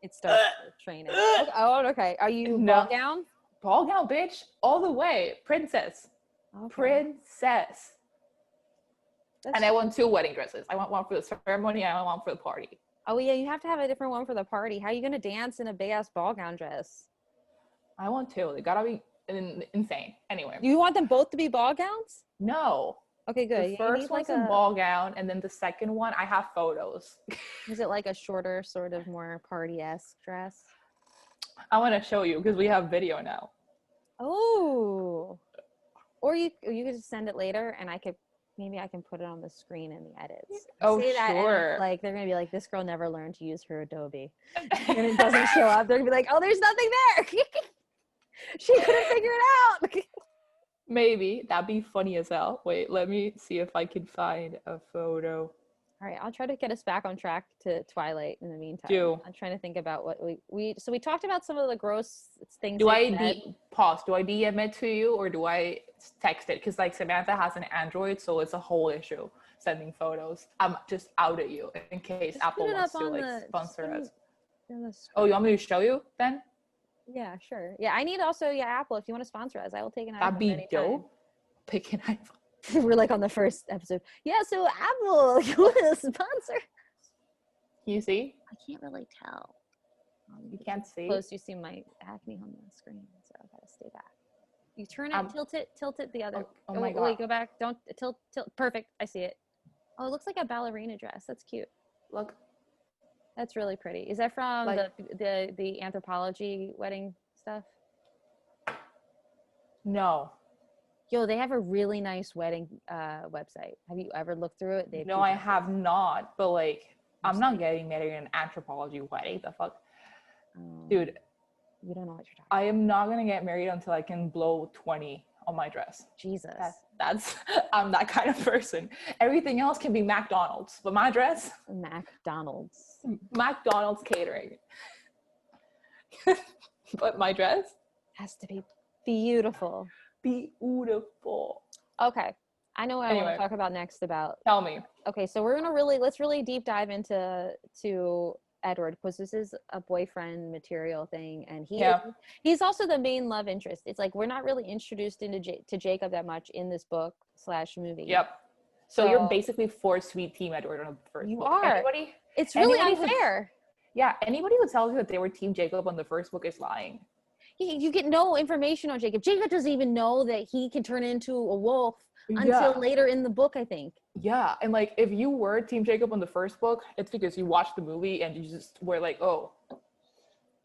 it starts training. Okay. Are you ball gown? Ball gown, bitch, all the way. Princess. Okay. Princess. And I want 2 wedding dresses. I want one for the ceremony and I want one for the party. Oh yeah, you have to have a different one for the party. How are you gonna dance in a big ass ball gown dress? I want 2. They gotta be insane. Anyway. You want them both to be ball gowns? No. Okay, good. The first one's a ball gown, and then the second one, I have photos. Is it like a shorter, sort of more party-esque dress? I want to show you because we have video now. Oh. Or you could just send it later, and I can put it on the screen in the edits. Oh, say that sure. And, like, they're gonna be like, this girl never learned to use her Adobe, and it doesn't show up. They're gonna be like, oh, there's nothing there. She couldn't figure it out. Maybe that'd be funny as hell. Wait, let me see if I can find a photo. All right, I'll try to get us back on track to Twilight in the meantime. I'm trying to think about what we talked about some of the gross things. Do I DM it to you or do I text it? Because like Samantha has an Android, so it's a whole issue sending photos. I'm just out at you in case Apple wants to like sponsor us. Oh, you want me to show you then? Yeah, sure. Yeah, I need also Apple. If you want to sponsor us, I will take an iPhone. That'd be dope. Pick an iPhone. We're like on the first episode. Yeah, so Apple, you want to sponsor? You see? I can't really tell. You can't see. Close, you see my acne on the screen, so I gotta stay back. You turn it, tilt it the other. Oh my God. Wait, go back. Don't tilt. Perfect. I see it. Oh, it looks like a ballerina dress. That's cute. Look. That's really pretty. Is that from the anthropology wedding stuff? No. Yo, they have a really nice wedding website. Have you ever looked through it? They have No, I cute have not. But like, I'm not like, getting married in an anthropology wedding. The fuck, um, dude. you don't know what you're talking I am not gonna get married until I can blow 20 on my dress. about. Jesus. That's I'm that kind of person. Everything else can be McDonald's, but my dress, McDonald's. McDonald's catering. But my dress, Has to be beautiful. beautiful. Okay. I know what I want Anyway. to talk about next about. Tell me. Okay, so let's really deep dive into Edward, because this is a boyfriend material thing, and he's also the main love interest. It's like we're not really introduced to Jacob that much in this book / movie. Yep. So you're basically for sweet team Edward on the first You book. are. It's really unfair. Anybody who tells you that they were team Jacob on the first book is lying. You get no information on Jacob. Jacob doesn't even know that he can turn into a wolf until later in the book, I think. Yeah, and like if you were team Jacob on the first book, it's because you watched the movie and you just were like, oh,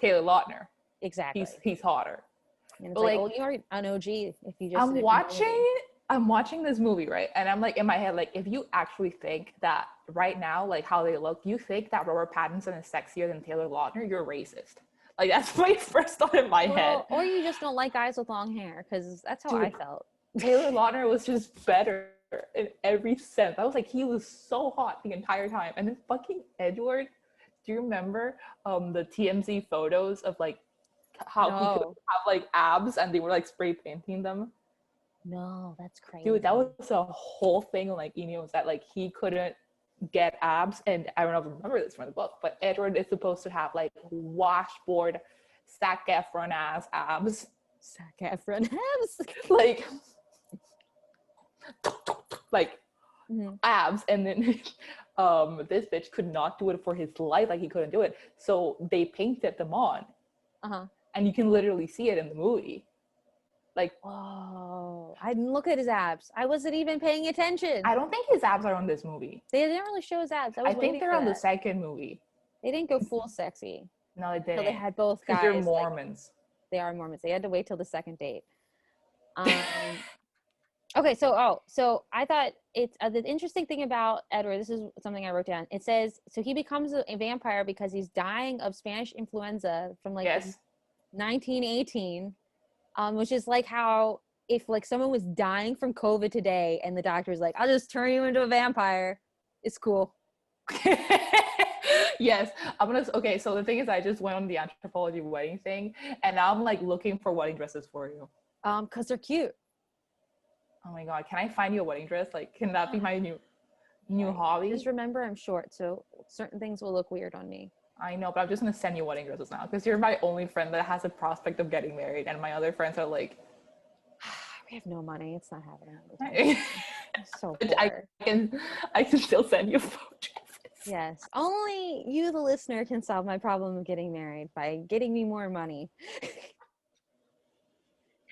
Taylor Lautner. Exactly. He's hotter. And it's like, oh, you are an OG if you just. I'm watching this movie, right? And I'm like in my head, like, if you actually think that right now, like how they look, you think that Robert Pattinson is sexier than Taylor Lautner, you're racist. Like that's my first thought in my head. Or you just don't like guys with long hair, because that's how I felt. Taylor Lautner was just better in every sense. I was like, he was so hot the entire time. And then fucking Edward, do you remember the TMZ photos of like how he could have like abs and they were like spray painting them? No, that's crazy. Dude, that was a whole thing on like emails that like he couldn't get abs. And I don't know if you remember this from the book, but Edward is supposed to have like washboard Zac Efron ass abs. Zac Efron abs? like abs. And then this bitch could not do it for his life. Like he couldn't do it. So they painted them on. And you can literally see it in the movie. Like, whoa, I didn't look at his abs. I wasn't even paying attention. I don't think his abs are on this movie. They didn't really show his abs. I think they're on the second movie. They didn't go full sexy. No, they didn't. So they had both guys. They're Mormons. They are Mormons. They had to wait till the second date. Okay, so I thought it's the interesting thing about Edward. This is something I wrote down. It says so he becomes a vampire because he's dying of Spanish influenza from 1918. Which is like how if like someone was dying from COVID today and the doctor's like, I'll just turn you into a vampire. It's cool. Yes. Okay, so the thing is I just went on the anthropology wedding thing and now I'm like looking for wedding dresses for you. Because they're cute. Oh my God, can I find you a wedding dress? Like, can that be my new hobby? Just remember I'm short, so certain things will look weird on me. I know, but I'm just gonna send you wedding dresses now because you're my only friend that has a prospect of getting married, and my other friends are like, we have no money. It's not happening. I'm so poor. I can still send you photo dresses. Yes, only you, the listener, can solve my problem of getting married by getting me more money.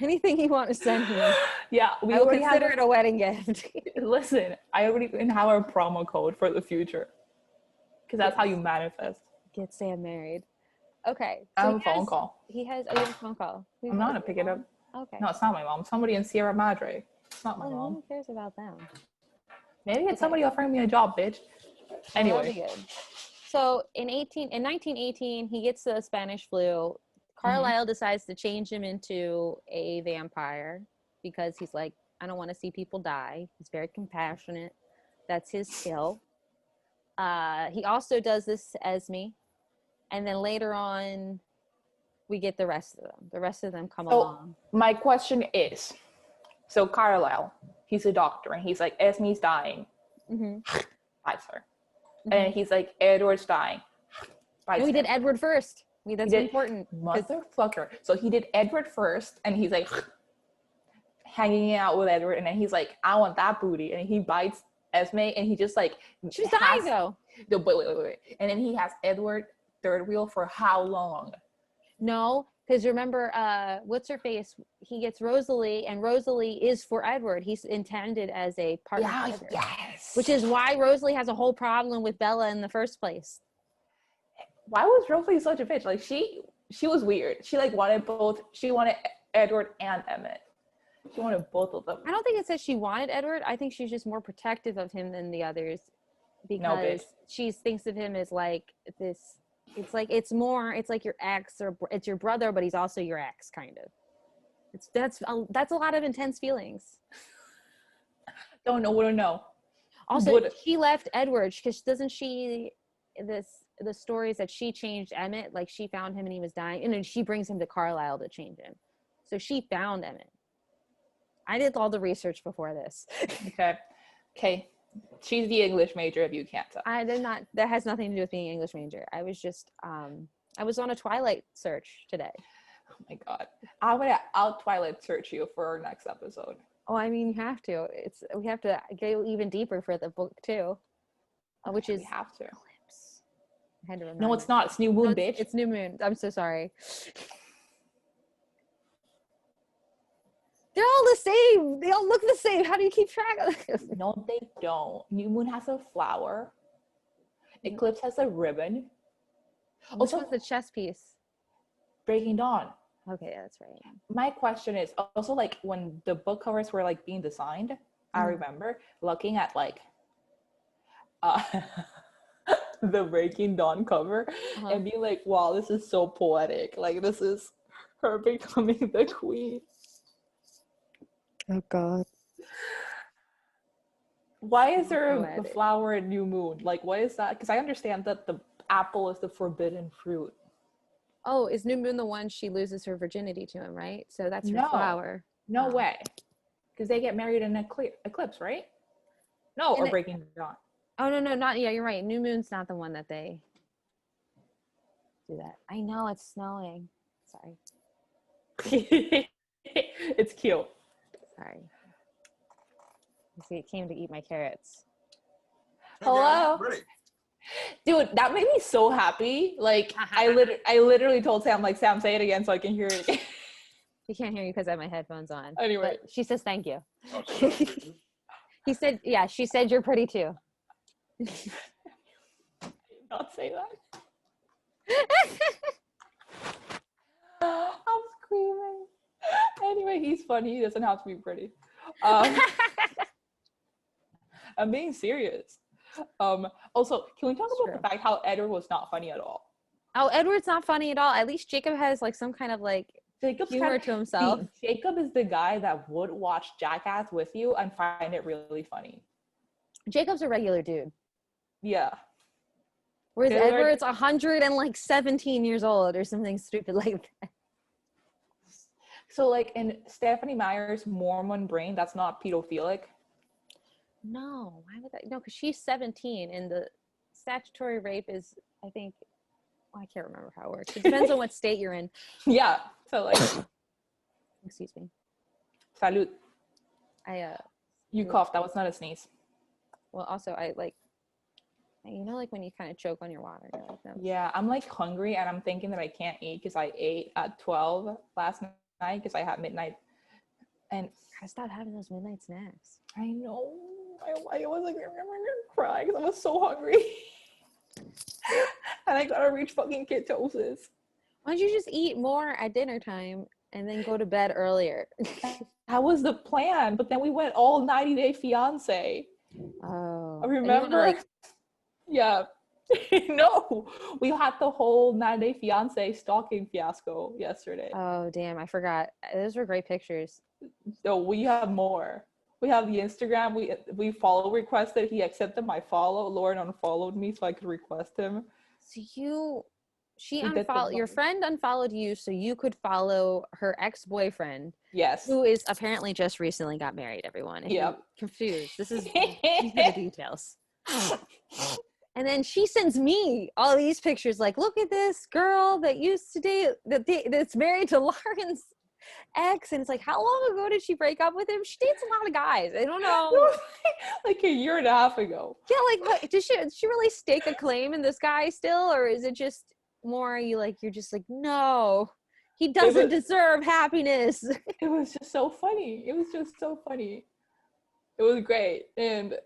Anything you want to send me. Yeah, I will consider it a wedding gift. Listen, I already have our promo code for the future because that's how you manifest. Get Sam married. Okay. So I have a phone call. You have a phone call. I'm not gonna pick it up. Okay. No, it's not my mom. Somebody in Sierra Madre. It's not my mom. Who cares about them? Maybe it's somebody offering me a job, bitch. Anyway. Well, good. So in 1918, he gets the Spanish flu. Carlisle decides to change him into a vampire because he's like, I don't want to see people die. He's very compassionate. That's his skill. He also does this to Esme. And then later on, we get the rest of them. The rest of them come along. My question is, so Carlisle, he's a doctor, and he's like, Esme's dying. Bites her. And he's like, Edward's dying. No, he did Edward first. That's important. Motherfucker. So he did Edward first, and he's like, hanging out with Edward, and then he's like, I want that booty. And he bites Esme, and he just like... She's dying, though. No, wait. And then he has Edward third wheel for how long? No, because remember, what's her face? He gets Rosalie, and Rosalie is for Edward. He's intended as a partner. Yeah, yes. Which is why Rosalie has a whole problem with Bella in the first place. Why was Rosalie such a bitch? Like she was weird. She like wanted both. She wanted Edward and Emmett. She wanted both of them. I don't think it says she wanted Edward. I think she's just more protective of him than the others No, bitch. because she thinks of him as like this. It's like it's like your ex or it's your brother, but he's also your ex, kind of. That's a lot of intense feelings. Don't know what to know. Also, she left Edward because doesn't she? The stories that she changed Emmett, like she found him and he was dying, and then she brings him to Carlisle to change him. So she found Emmett. I did all the research before this. Okay. She's the English major, if you can't tell. I did not. That has nothing to do with being an English major. I was just, I was on a Twilight search today. Oh my God. I'm going to out Twilight search you for our next episode. Oh, I mean, you have to. We have to go even deeper for the book too, which is. We have to. Eclipse. I had to remember. No, it's not. It's New Moon, bitch. It's New Moon. I'm so sorry. They're all the same. They all look the same. How do you keep track of this? No, they don't. New Moon has a flower. Eclipse has a ribbon. Also, the chess piece. Breaking Dawn. Okay, that's right. My question is also like when the book covers were like being designed, I remember looking at like the Breaking Dawn cover and being like, wow, this is so poetic. Like this is her becoming the queen. Oh God. Why is there a flower in New Moon? Like, what is that? Because I understand that the apple is the forbidden fruit. Oh, is New Moon the one she loses her virginity to him, right? So that's her flower. No way. Because they get married in Eclipse, right? No, or Breaking Dawn. Oh, no, not, yeah, you're right. New Moon's not the one that they do that. I know, it's snowing. Sorry. It's cute. Sorry. You see, it came to eat my carrots. Hello. Dude, that made me so happy. Like, I literally told Sam, like, Sam, say it again so I can hear it again. He can't hear you because I have my headphones on. Anyway. But she says thank you. He said, yeah, she said you're pretty too. Not say that. I'm screaming. Anyway, he's funny. He doesn't have to be pretty. I'm being serious. Also, can we talk about the fact how Edward was not funny at all? Oh, Edward's not funny at all. At least Jacob has like some kind of like humor to himself. Jacob is the guy that would watch Jackass with you and find it really funny. Jacob's a regular dude. Yeah. Whereas Edward's 117 years old or something stupid like that. So like in Stephenie Meyer's Mormon brain, that's not pedophilic? No, why would that? No, because she's 17 and the statutory rape is, I think, I can't remember how it works. It depends on what state you're in. Yeah. So like, excuse me. Salud. You coughed. That was not a sneeze. Well, also I like, you know, like when you kind of choke on your water. Like, no. Yeah, I'm like hungry and I'm thinking that I can't eat because I ate at 12 last night because I had midnight. And I stopped having those midnight snacks. I know. I was like, I'm gonna cry because I was so hungry. And I gotta reach fucking ketosis. Why don't you just eat more at dinner time and then go to bed earlier? That was the plan, but then we went all 90 Day Fiance. Oh. I remember. Yeah. No, we had the whole 90 Day Fiance stalking fiasco yesterday. Oh, damn. I forgot. Those were great pictures. So we have more. We have the Instagram. We follow requested. He accepted my follow. Lauren unfollowed me so I could request him. So your friend unfollowed you so you could follow her ex-boyfriend. Yes. Who is apparently just recently got married, everyone. Yeah. Confused. These are the details. And then she sends me all these pictures like, look at this girl that used to date, that's married to Lauren's ex. And it's like, how long ago did she break up with him? She dates a lot of guys. I don't know. Like a year and a half ago. Yeah, like, what, did she really stake a claim in this guy still? Or is it just more you're just like, no, he doesn't deserve happiness. It was just so funny. It was just so funny. It was great. And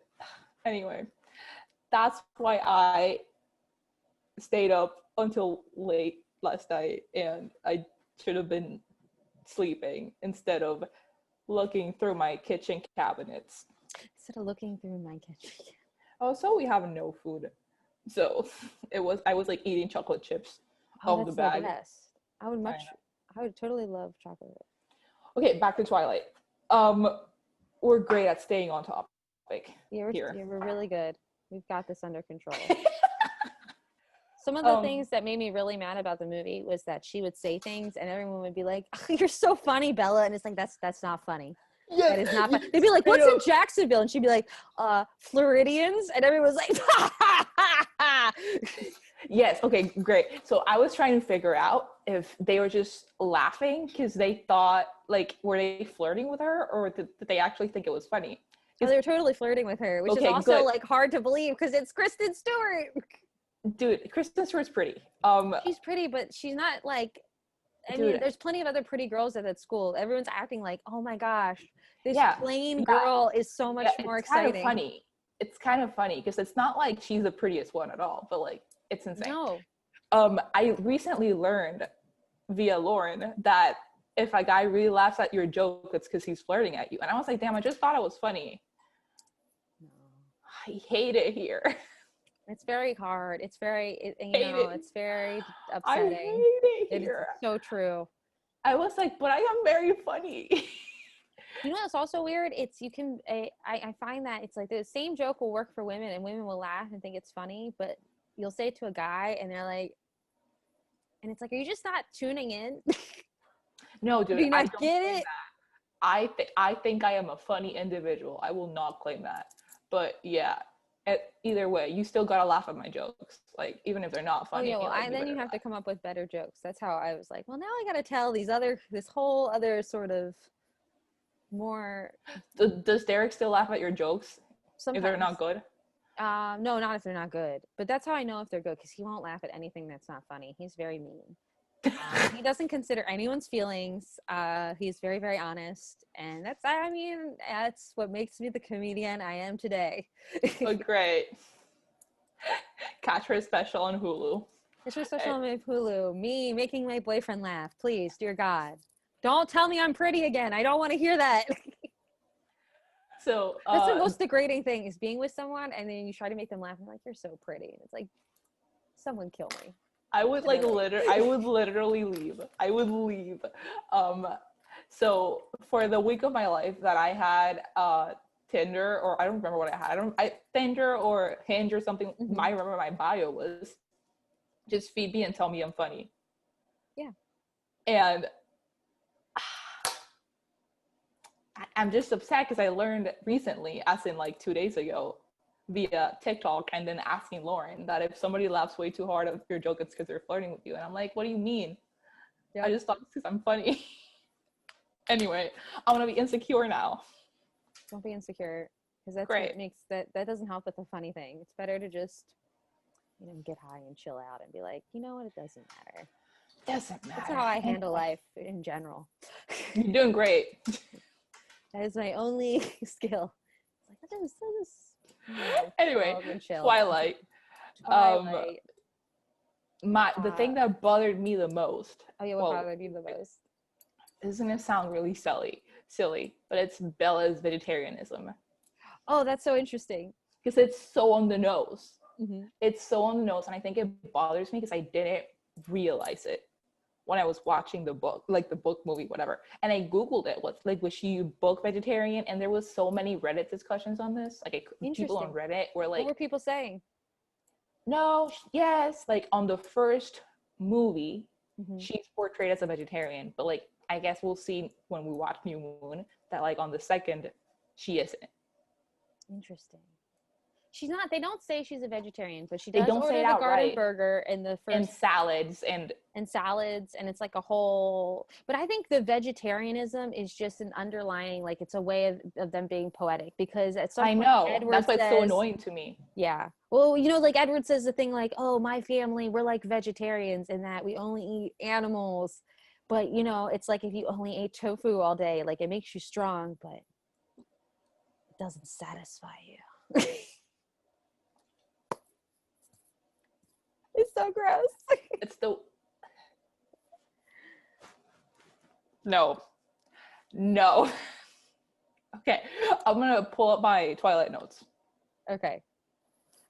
anyway, that's why I stayed up until late last night and I should have been sleeping instead of looking through my kitchen cabinets. Instead of looking through my kitchen. Oh, so we have no food. So I was like eating chocolate chips Oh, of the that's the bag. best. I would totally love chocolate. Okay, back to Twilight. We're great at staying on topic here. We're really good. We've got this under control. Some of the Um, things that made me really mad about the movie was that she would say things and everyone would be like, "You're so funny, Bella," and it's like that's not funny. yes, That is not funny. They'd be like, "What's in Jacksonville?" And she'd be like, "Floridians," and everyone's like, "Ha ha ha ha." yes, okay, great. So I was trying to figure out if they were just laughing because they thought, like, were they flirting with her, or did they actually think it was funny? Oh, they were totally flirting with her, which is also good. like hard to believe because it's Kristen Stewart. Dude, Kristen Stewart's pretty. She's pretty, but she's not like. I Dude. mean, there's plenty of other pretty girls at that school. Everyone's acting like, oh my gosh, this plain yeah. girl is so much more exciting. Kind of funny. It's kind of funny because it's not like she's the prettiest one at all, but like it's insane. No. I recently learned via Lauren that if a guy really laughs at your joke, it's because he's flirting at you. And I was like, damn, I just thought it was funny. No. I hate it here. It's very hard. It's very, it's very upsetting. I hate it here. It's so true. I was like, but I am very funny. You know what's also weird? It's I find that it's like the same joke will work for women and women will laugh and think it's funny, but you'll say it to a guy and they're like, and it's like, are you just not tuning in? No, dude, do you not I don't get claim it? that. I think I am a funny individual. I will not claim that. But yeah, either way, you still gotta laugh at my jokes, like even if they're not funny. Oh yeah, well, then you have to come up with better jokes. That's how I was like, well, now I gotta tell this whole other sort of more. Does Derek still laugh at your jokes Sometimes. if they're not good? No, not if they're not good. But that's how I know if they're good because he won't laugh at anything that's not funny. He's very mean. He doesn't consider anyone's feelings. He's very, very honest, and that's what makes me the comedian I am today. Oh, great! Catch her special on Hulu. Catch her special on Hulu. Me making my boyfriend laugh. Please, dear God, don't tell me I'm pretty again. I don't want to hear that. So that's the most degrading thing is being with someone and then you try to make them laugh and like, you're so pretty. And it's like, someone kill me. I would literally leave. I would leave. So for the week of my life that I had Tinder, or I don't remember what I had. Tinder or Hinge or something. Mm-hmm. I remember my bio was just feed me and tell me I'm funny. Yeah. And I'm just upset because I learned recently, as in like 2 days ago, via TikTok, and then asking Lauren that if somebody laughs way too hard at your joke, it's because they're flirting with you. And I'm like, what do you mean? Yep. I just thought it's because I'm funny. Anyway, I'm gonna be insecure now. Don't be insecure, because that's what makes that doesn't help with the funny thing. It's better to just, get high and chill out and be like, you know what, it doesn't matter. Doesn't matter. That's how I handle life in general. You're doing great. That is my only skill. It's like, anyway, Twilight. The thing that bothered me the most. Oh yeah, what bothered you the most? Isn't it sound really silly, but it's Bella's vegetarianism. Oh, that's so interesting. Because it's so on the nose. Mm-hmm. It's so on the nose, and I think it bothers me because I didn't realize it when I was watching the book, like the book, movie, whatever. And I Googled it. Was she book vegetarian? And there was so many Reddit discussions on this. Like people on Reddit were like, what were people saying? No, yes. Like on the first movie, she's portrayed as a vegetarian, but like I guess we'll see when we watch New Moon that like on the second, she isn't. Interesting. She's not. They don't say she's a vegetarian, but she does order the garden burger and the first and salads and it's like a whole. But I think the vegetarianism is just an underlying, like it's a way of them being poetic because at some point, Edward that's why it's so annoying to me. Yeah. Well, like Edward says the thing like, oh, my family, we're like vegetarians in that we only eat animals, but it's like if you only ate tofu all day, like it makes you strong, but it doesn't satisfy you. It's so gross. It's the no. Okay, I'm gonna pull up my Twilight notes. Okay.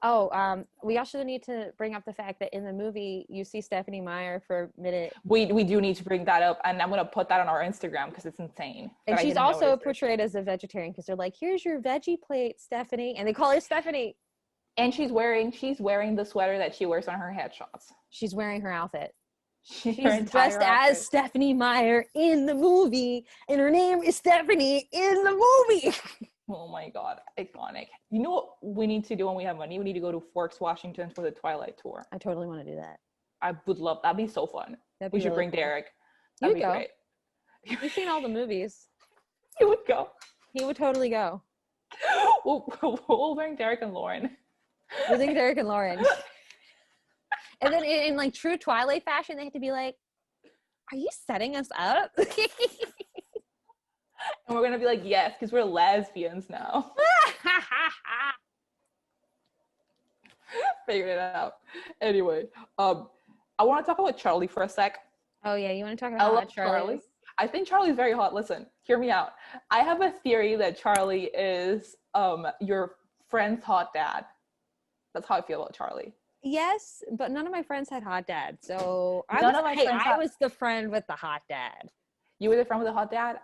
Oh, we also need to bring up the fact that in the movie you see Stephenie Meyer for a minute. We do need to bring that up, and I'm gonna put that on our Instagram because it's insane. And she's also portrayed as a vegetarian because they're like, "Here's your veggie plate, Stephenie," and they call her Stephenie. And she's wearing the sweater that she wears on her headshots. She's wearing her outfit. She's dressed as Stephenie Meyer in the movie, and her name is Stephenie in the movie. Oh my god, iconic. You know what we need to do when we have money? We need to go to Forks, Washington for the Twilight tour. I totally want to do that. I would love that'd be so fun. We should bring Derek. That'd be great. You've seen all the movies. He would go. He would totally go. We'll bring Derek and Lauren. We'll bring Derek and Lauren. And then in like true Twilight fashion, they have to be like, "Are you setting us up?" And we're gonna be like, yes, because we're lesbians now. Figured it out. Anyway, I want to talk about Charlie for a sec. Oh yeah, you want to talk about Charlie? I think Charlie's very hot. Listen, hear me out. I have a theory that Charlie is your friend's hot dad. That's how I feel about Charlie. Yes, but none of my friends had hot dads, so I was the friend with the hot dad. You were the friend with the hot dad?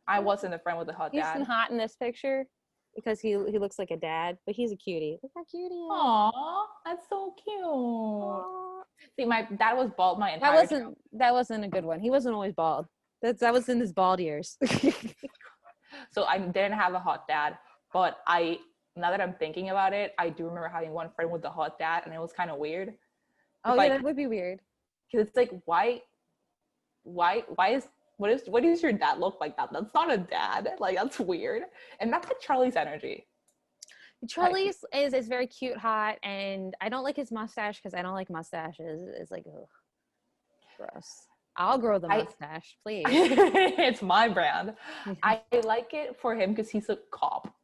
I wasn't the friend with the hot dad. He's hot in this picture because he looks like a dad, but he's a cutie. Look how cute he is. Aww, that's so cute. Aww. See, my dad was bald my entire time. That wasn't a good one. He wasn't always bald. That was in his bald years. So I didn't have a hot dad, but now that I'm thinking about it, I do remember having one friend with the hot dad, and it was kind of weird. Oh yeah, that would be weird. Because it's like, what does your dad look like that? That's not a dad. Like, that's weird. And that's like Charlie's energy. Charlie's is very cute, hot, and I don't like his mustache because I don't like mustaches. It's like, ugh, gross. I'll grow the mustache, please. It's my brand. I like it for him because he's a cop.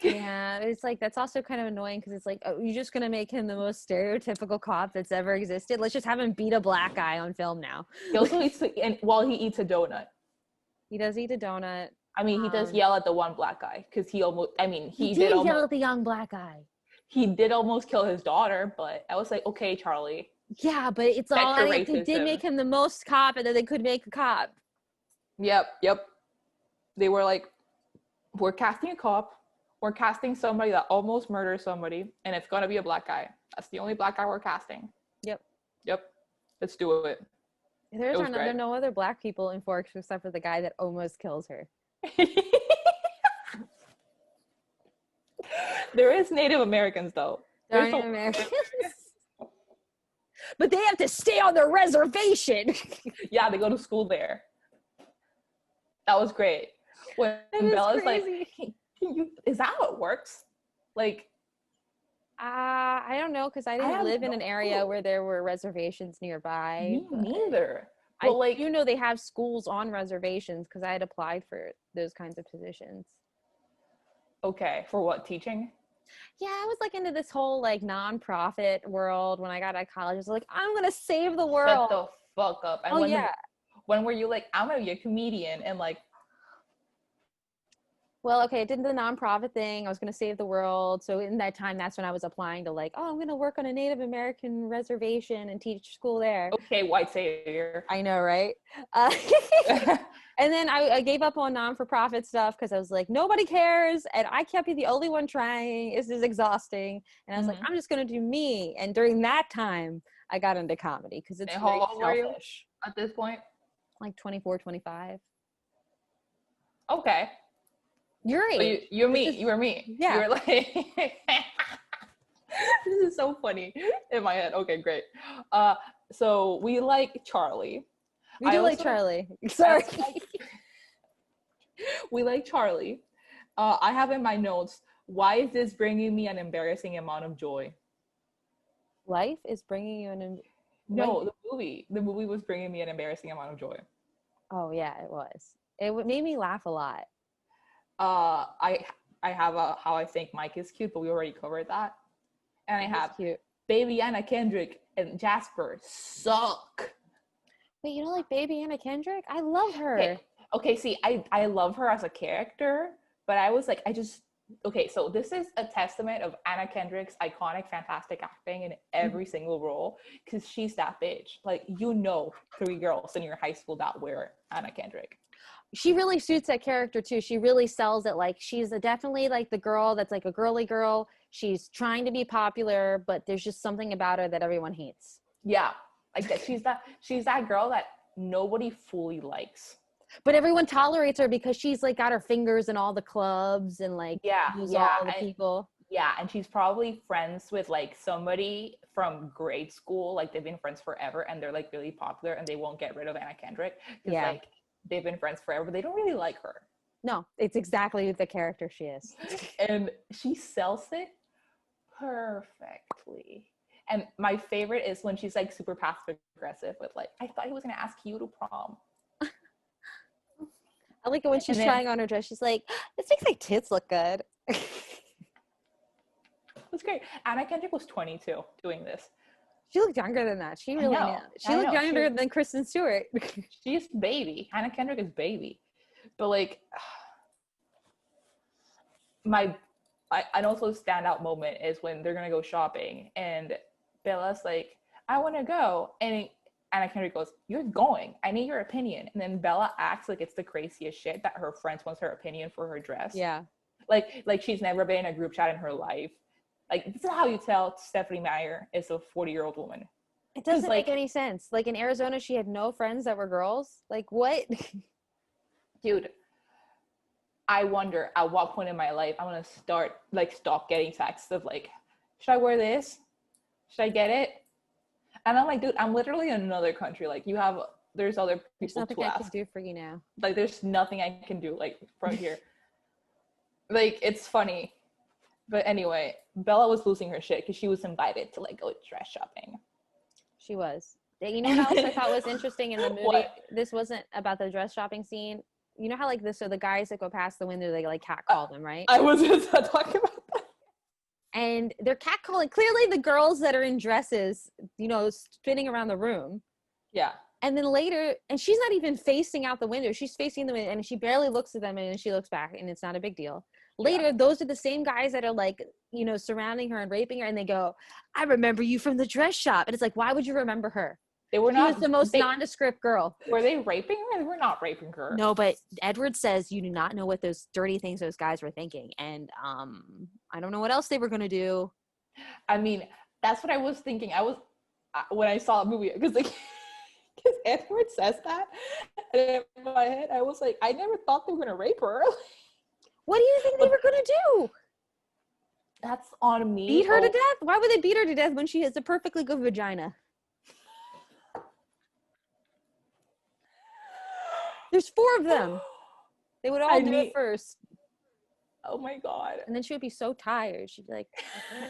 Yeah, it's like that's also kind of annoying because it's like, oh, you're just gonna make him the most stereotypical cop that's ever existed. Let's just have him beat a black guy on film now. He also eats while he eats a donut. He does eat a donut. I mean, he does yell at the one black guy because he did yell at the young black guy. He did almost kill his daughter, but I was like, okay, Charlie. Yeah, but it's all they did make him the most cop, and then they could make a cop. Yep. They were like, we're casting a cop. We're casting somebody that almost murdered somebody, and it's gonna be a black guy. That's the only black guy we're casting. Yep. Let's do it. There are no other black people in Forks except for the guy that almost kills her. There is Native Americans though. There are Native Americans. But they have to stay on their reservation. Yeah, they go to school there. That was great. When Bella's crazy. Like, is that how it works? Like, I don't know because I didn't live in an area where there were reservations nearby. Me neither. But you know they have schools on reservations because I had applied for those kinds of positions. Okay, for what, teaching? Yeah, I was like into this whole like nonprofit world when I got out of college. I was like, I'm gonna save the world. Shut the fuck up. And when were you like, I'm gonna be a comedian and like? Well, okay, I did the nonprofit thing. I was going to save the world. So in that time, that's when I was applying to like, oh, I'm going to work on a Native American reservation and teach school there. Okay, white savior. I know, right? And then I gave up on non-for-profit stuff because I was like, nobody cares. And I can't be the only one trying. This is exhausting. And I was like, I'm just going to do me. And during that time, I got into comedy because it's very selfish. At this point? Like 24, 25. Okay. You're age. So you were me. Yeah. You were like, this is so funny in my head. Okay, great. So we like Charlie. We do like Charlie. Sorry. We like Charlie. I have in my notes, why is this bringing me an embarrassing amount of joy? Life is bringing you No, the movie. The movie was bringing me an embarrassing amount of joy. Oh, yeah, it was. It made me laugh a lot. I have how I think Mike is cute, but we already covered that. And I have cute. Baby Anna Kendrick and Jasper suck. Wait, you don't like Baby Anna Kendrick? I love her. Okay, see, I love her as a character, But I was like, okay, so this is a testament of Anna Kendrick's iconic, fantastic acting in every single role, because she's that bitch. Like, you know, 3 girls in your high school that were Anna Kendrick. She really suits that character too. She really sells it. Like, she's definitely like the girl that's like a girly girl. She's trying to be popular, but there's just something about her that everyone hates. Yeah, like that. She's that girl that nobody fully likes. But everyone tolerates her because she's like got her fingers in all the clubs and like knows all the people. Yeah, and she's probably friends with like somebody from grade school. Like, they've been friends forever, and they're like really popular, and they won't get rid of Anna Kendrick because like they've been friends forever, but they don't really like her. No, it's exactly the character she is. And she sells it perfectly. And my favorite is when she's like super passive aggressive with like, I thought he was gonna ask you to prom. I like it when she's trying on her dress. She's like, this makes my tits look good. It's great. Anna Kendrick was 22 doing this. She looked younger than that. She really knew. She looked younger than Kristen Stewart. She's baby. Anna Kendrick is baby. But like, an also standout moment is when they're gonna go shopping, and Bella's like, I want to go, and Anna Kendrick goes, you're going, I need your opinion. And then Bella acts like it's the craziest shit that her friends wants her opinion for her dress. Yeah. Like she's never been in a group chat in her life. Like, this is how you tell Stephenie Meyer is a 40-year-old woman. It doesn't make any sense. Like, in Arizona, she had no friends that were girls. Like, what? Dude, I wonder at what point in my life I'm going to stop getting texts of like, should I wear this? Should I get it? And I'm like, dude, I'm literally in another country. Like, there's other people there's nothing to I ask. can do for you now. Like, there's nothing I can do, like, from here. Like, it's funny. But anyway, Bella was losing her shit because she was invited to like go dress shopping. She was. You know what else I thought was interesting in the movie? What? This wasn't about the dress shopping scene. You know how like this are the guys that go past the window, they like catcall them, right? I was just talking about that. And they're catcalling clearly the girls that are in dresses, you know, spinning around the room. Yeah. And then later, and she's not even facing out the window. She's facing the window, and she barely looks at them, and then she looks back, and it's not a big deal. Later, those are the same guys that are like, you know, surrounding her and raping her, and they go, I remember you from the dress shop. And it's like, why would you remember her? She was the most nondescript girl. Were they raping her? They were not raping her. No, but Edward says you do not know what those dirty things those guys were thinking. And I don't know what else they were going to do. I mean, that's what I was thinking. When I saw the movie, because like, because Edward says that, and in my head, I was like, I never thought they were going to rape her. What do you think they were going to do? That's on me. Beat her to death? Why would they beat her to death when she has a perfectly good vagina? There's 4 of them. They would all do it first. Oh my God. And then she would be so tired. She'd be like,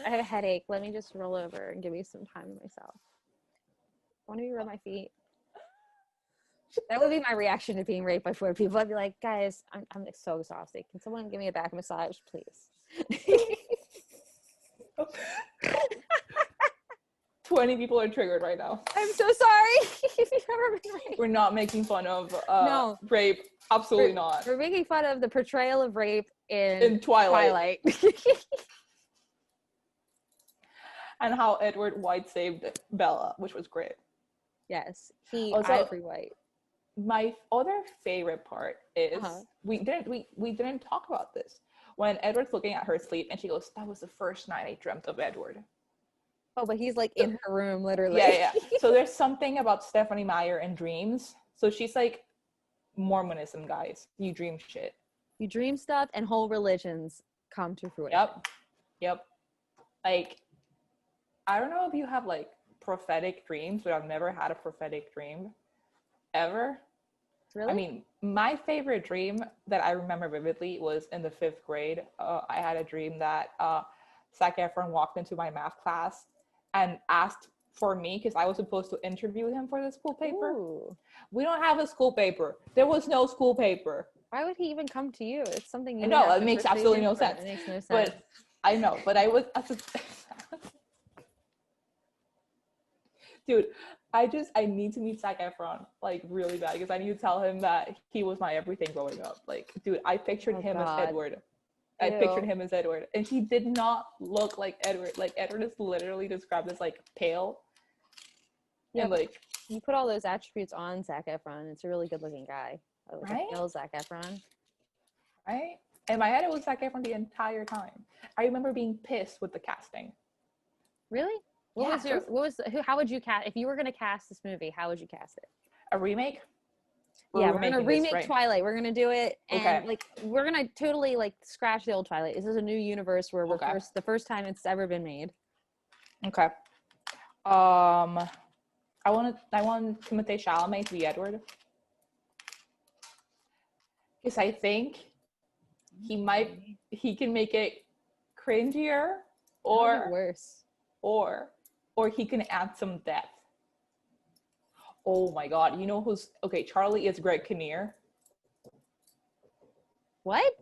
I have a headache. Let me just roll over and give me some time to myself. Want me to rub my feet? That would be my reaction to being raped by 4 people. I'd be like, guys, I'm so exhausted. Can someone give me a back massage, please? 20 people are triggered right now. I'm so sorry. If you've ever been raped. We're not making fun of rape. Absolutely not. We're making fun of the portrayal of rape in Twilight. And how Edward White saved Bella, which was great. Yes, Ivory White. My other favorite part is we didn't talk about this. When Edward's looking at her sleep and she goes, that was the first night I dreamt of Edward. Oh, but he's like in her room, literally. Yeah. So there's something about Stephenie Meyer and dreams. So she's like Mormonism, guys. You dream shit. You dream stuff, and whole religions come to fruition. Yep. Like, I don't know if you have like prophetic dreams, but I've never had a prophetic dream ever. Really? I mean, my favorite dream that I remember vividly was in the 5th grade. I had a dream that Zac Efron walked into my math class and asked for me because I was supposed to interview him for the school paper. Ooh. We don't have a school paper. There was no school paper. Why would he even come to you? It's something you know. It makes absolutely no sense. It makes no sense. But I know. But I was. Dude, I need to meet Zac Efron, like, really bad, because I need to tell him that he was my everything growing up. Like, dude, I pictured Oh him as God. Edward. I pictured him as Edward, and he did not look like Edward. Like, Edward is literally described as, like, pale. Yeah, and, like, you put all those attributes on Zac Efron. It's a really good looking guy. Like right? a male Zac Efron. Right? In my head, it was Zac Efron the entire time. I remember being pissed with the casting. Really? How would you cast, if you were going to cast this movie, how would you cast it? A remake? We're going to remake this, right? Twilight. We're going to do it. And okay. like, we're going to totally like scratch the old Twilight. This is a new universe where we're the first time it's ever been made. Okay. I want Timothée Chalamet to be Edward. Because I think he can make it cringier or worse. Or he can add some depth. Oh my God. You know who's okay, Charlie is Greg Kinnear. What?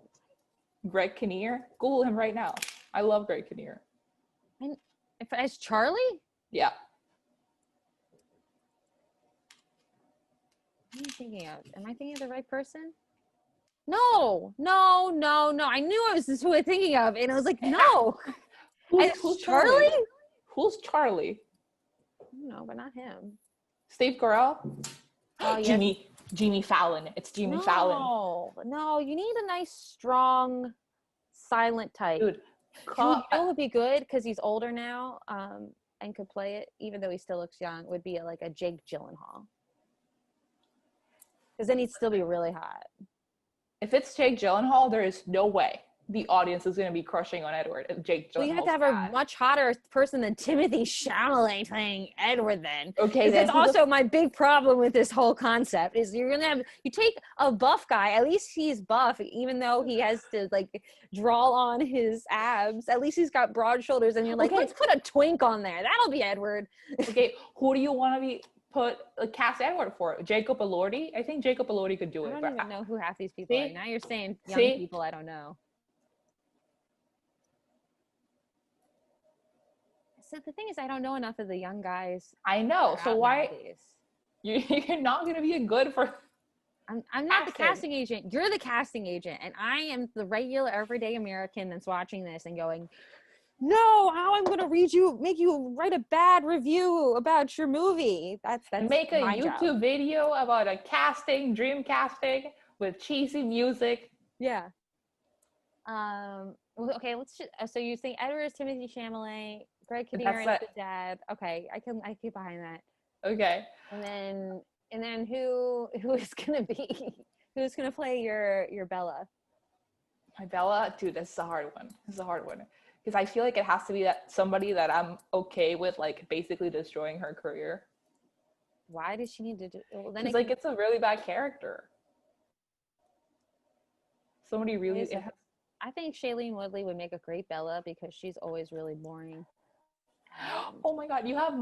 Greg Kinnear? Google him right now. I love Greg Kinnear. If as Charlie? Yeah. What am I thinking of? Am I thinking of the right person? No. I knew I was who I was thinking of, and I was like, no. Who's Charlie? Who's Charlie? No, but not him. Steve Carell? Oh, yes. Jimmy Fallon. It's Jimmy Fallon. No, you need a nice, strong, silent type. Dude, you know what would be good, because he's older now, and could play it, even though he still looks young, would be like a Jake Gyllenhaal. Because then he'd still be really hot. If it's Jake Gyllenhaal, there is no way the audience is going to be crushing on Edward if Jake Gyllenhaal. Well, you have to have a much hotter person than Timothée Chalamet playing Edward then. Okay, that's also my big problem with this whole concept is you take a buff guy, at least he's buff, even though he has to like draw on his abs, at least he's got broad shoulders, and you're like, let's put a twink on there. That'll be Edward. Okay, who do you want to cast Edward for? Jacob Elordi? I think Jacob Elordi could do it. I don't even know who half these people are. Now you're saying young people I don't know. So the thing is, I don't know enough of the young guys. I know. So why you're not going to be good for? I'm not the casting agent. You're the casting agent, and I am the regular everyday American that's watching this and going, no, how I'm going to make you write a bad review about your movie. That's make a YouTube job. Video about a dream casting with cheesy music. Yeah. Okay, let's just. So you think Edward is Timothée Chalamet, Greg Kinnear is the dad. Okay, I get behind that. Okay. And then who is gonna play your Bella? My Bella, dude, this is a hard one. Because I feel like it has to be somebody that I'm okay with, like, basically destroying her career. Why does she need to do? Well, then it's a really bad character. Somebody really. I think Shailene Woodley would make a great Bella because she's always really boring. Oh my God, you have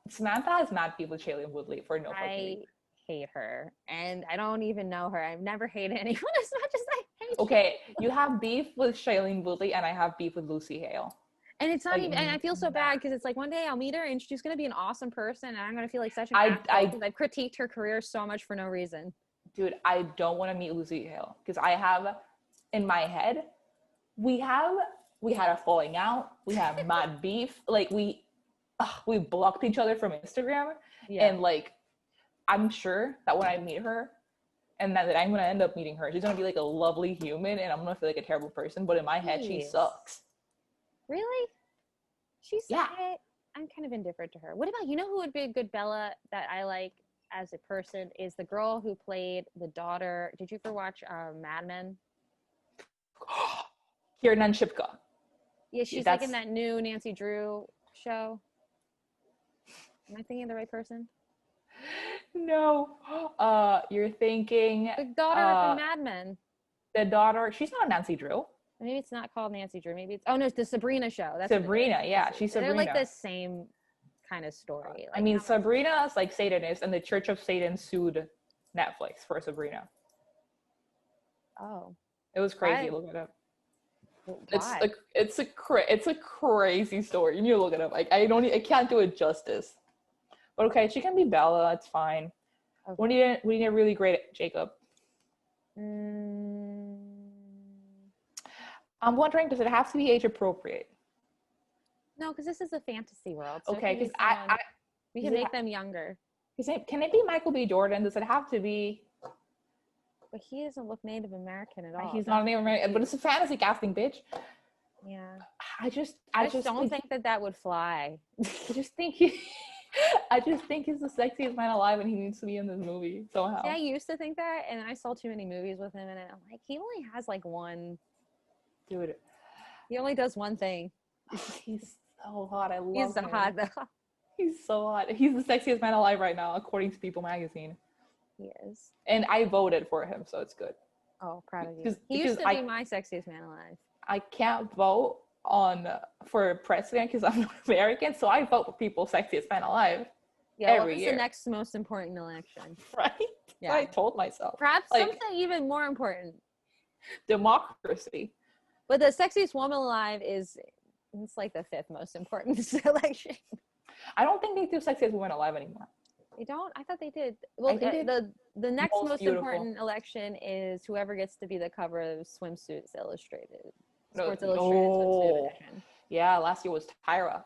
Samantha has mad beef with Shailene Woodley for no fucking reason. I hate her, and I don't even know her. I've never hated anyone as much as I hate. Okay, you have beef with Shailene Woodley, and I have beef with Lucy Hale. And it's not even, and I feel so bad because it's like one day I'll meet her and she's going to be an awesome person, and I'm going to feel like such an asshole because I've critiqued her career so much for no reason. Dude, I don't want to meet Lucy Hale because I have, in my head, we had a falling out. We have mad beef. Like we blocked each other from Instagram, and like I'm sure that when I meet her, and that I'm gonna end up meeting her, she's gonna be like a lovely human, and I'm gonna feel like a terrible person. But in my head, she sucks. Really? I'm kind of indifferent to her. What about, you know who would be a good Bella that I like as a person is the girl who played the daughter. Did you ever watch Mad Men? Kiernan Shipka. Yeah, she's like in that new Nancy Drew show. Am I thinking of the right person? No. You're thinking the daughter from Mad Men. The daughter, she's not Nancy Drew. Maybe it's not called Nancy Drew. Maybe it's the Sabrina show. That's Sabrina, yeah, she's Sabrina. They're like the same kind of story. I mean, Sabrina is like Satanist, and the Church of Satan sued Netflix for Sabrina. Oh, it was crazy. Look it up. Why? It's a crazy story. You need to look it up. I can't do it justice. But okay, she can be Bella. It's fine. Okay. We need a really great Jacob. Mm, I'm wondering, does it have to be age appropriate? no, because this is a fantasy world, so it Okay, can be because someone. We does can it make them younger. can it be Michael B. Jordan? Does it have to be? But he doesn't look Native American at all. He's not even right, but it's a fantasy casting, bitch. Yeah. I I just just don't think that that would fly. I just think he, I just think he's the sexiest man alive, and he needs to be in this movie somehow. See, I used to think that, and I saw too many movies with him, and I'm like, he only has like one. Dude, He only does one thing. he's so hot. I He's love so him. hot though. He's so hot. He's the sexiest man alive right now, according to People Magazine. He is. And I voted for him, so it's good. Oh, proud of you. He Because used to be my sexiest man alive. I can't vote on for president because I'm not American, so I vote for People Sexiest Man Alive. Yeah, every what's year. the next most important election? Right? Yeah. I told myself. Perhaps Like, something even more important. democracy. But the sexiest woman alive is it's like the fifth most important election. I don't think they do Sexiest Woman Alive anymore. They don't? I thought they did. Well, think the next most beautiful. important election is whoever gets to be the cover of Swimsuits Illustrated. Sports No, Illustrated Swimsuit Edition. Yeah, last year was Tyra.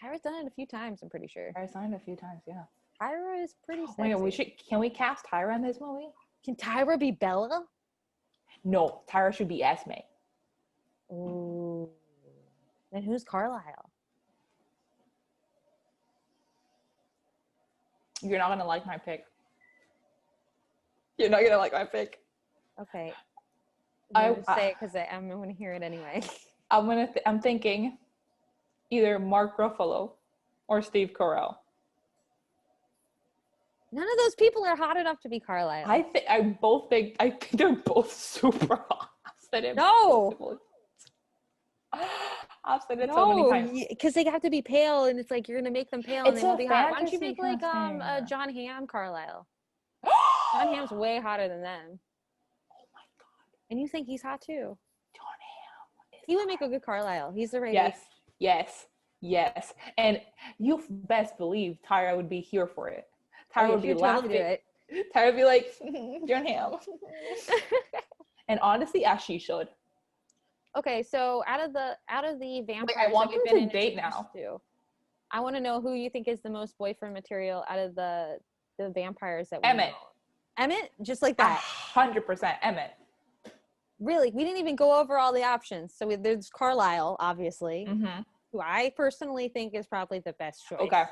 Tyra's done it a few times, I'm pretty sure. I signed a few times, yeah. Tyra is pretty sexy. Oh my God, can we cast Tyra in this movie? Can Tyra be Bella? No, Tyra should be Esme. Ooh. Then who's Carlisle? You're not gonna like my pick. You're not gonna like my pick. Okay. I say it because I'm going to hear it anyway. I'm thinking either Mark Ruffalo or Steve Carell. None of those people are hot enough to be Carlisle. I think they're both super hot. I've said it. No. I've said it so many times. Because they have to be pale, and it's like you're gonna make them pale, and It's they won't a be hot. Why don't you fantasy make like casting. John Hamm Carlisle? John Hamm's way hotter than them, Oh my God. and you think he's hot too? John Hamm. He would make a good Carlisle. He's the right age. Yes. And you best believe Tyra would be here for it. Tyra would be laughing. Totally do it. Tyra would be like, John Hamm. And honestly, as she should. Okay, so out of the vampires, I want that them we've to been date now. To, I want to know who you think is the most boyfriend material out of the vampires that we Emmett. know. Emmett, just like that. 100% Emmett. Really, we didn't even go over all the options. So there's Carlisle, obviously, Mm-hmm. who I personally think is probably the best choice. Okay.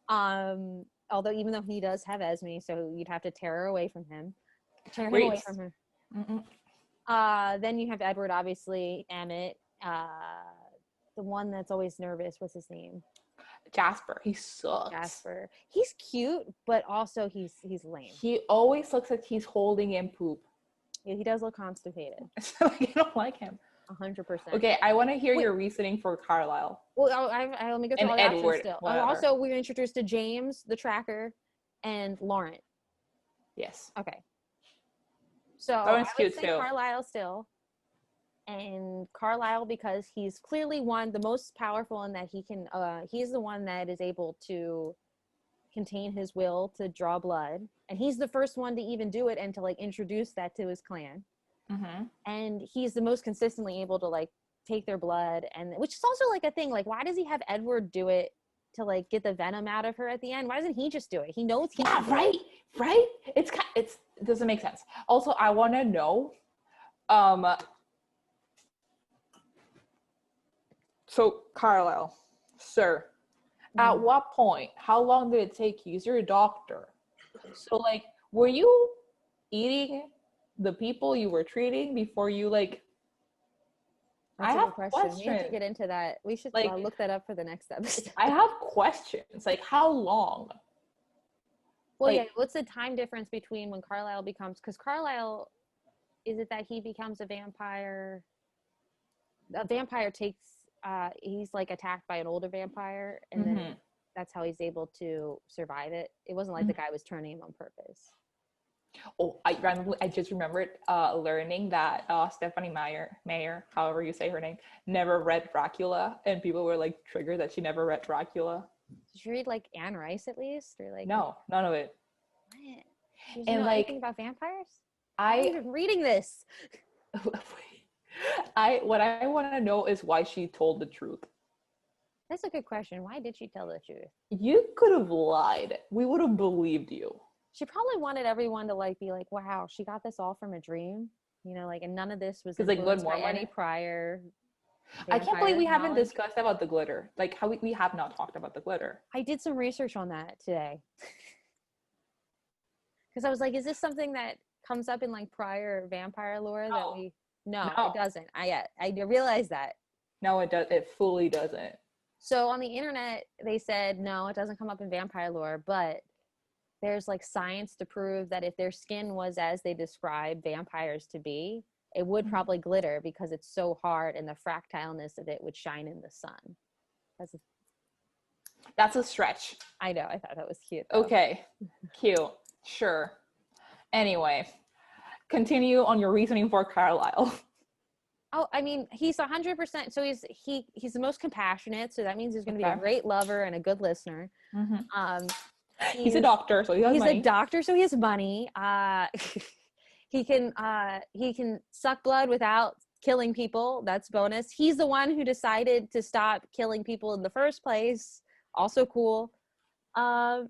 Although even though he does have Esme, so you'd have to tear her away from him. Tear him Reese. away from her. Mm-mm. Then you have Edward, obviously, Emmett, the one that's always nervous. What's his name? Jasper. He sucks. Jasper. He's cute, but also he's lame. He always looks like he's holding in poop. Yeah, he does look constipated. I don't like him. 100%. Okay, I want to hear your reasoning for Carlisle. Well, let me go through all the Edward, options still. whatever. Also, we're introduced to James, the tracker, and Lauren. Yes. Okay. So Lauren's I would cute say too. Carlisle still. And Carlisle because he's clearly the most powerful in that he's the one that is able to contain his will to draw blood. And he's the first one to even do it and to like introduce that to his clan. Mm-hmm. And he's the most consistently able to like take their blood, and which is also like a thing. Like, why does he have Edward do it to like get the venom out of her at the end? Why doesn't he just do it? He knows he can do it. Right. It doesn't make sense. Also, I want to know, so Carlisle, sir, at what point? How long did it take you? You're a doctor, so like, were you eating the people you were treating before you like? That's I a have good question. questions. We have to get into that. We should Like, look that up for the next episode. I have questions. Like, how long? Well, like, yeah. What's the time difference between when Carlisle becomes? Because Carlisle, is it that he becomes a vampire? A vampire takes. He's like attacked by an older vampire, and then that's how he's able to survive it. It wasn't like the guy was turning him on purpose. Oh, I just remembered learning that Stephenie Meyer, however you say her name, never read Dracula, and people were like triggered that she never read Dracula. Did you read like Anne Rice at least, or like No, none of it. what? She doesn't And know like anything about vampires. Why are you I even reading this? what I want to know is why she told the truth. That's a good question. Why did she tell the truth? You could have lied. We would have believed you. She probably wanted everyone to like be like, wow, she got this all from a dream. You know, like, and none of this was Because like good influenced by Mormon. any prior I can't believe vampire we haven't knowledge. discussed about the glitter. Like how we have not talked about the glitter. I did some research on that today. Because I was like, is this something that comes up in like prior vampire lore that No. we no, No. it doesn't. I realized that. No, it does. It fully doesn't. So on the internet, they said, no, it doesn't come up in vampire lore, but there's like science to prove that if their skin was as they describe vampires to be, it would probably glitter because it's so hard and the fractileness of it would shine in the sun. That's a stretch. I know. I thought that was cute, though. Okay. Cute. Sure. Anyway, continue on your reasoning for Carlisle. Oh, I mean, he's 100%. So he's the most compassionate. So that means he's going to be a great lover and a good listener. Mm-hmm. He's a doctor, so he has money. He's a doctor, so he has money. He can suck blood without killing people. That's bonus. He's the one who decided to stop killing people in the first place. Also cool.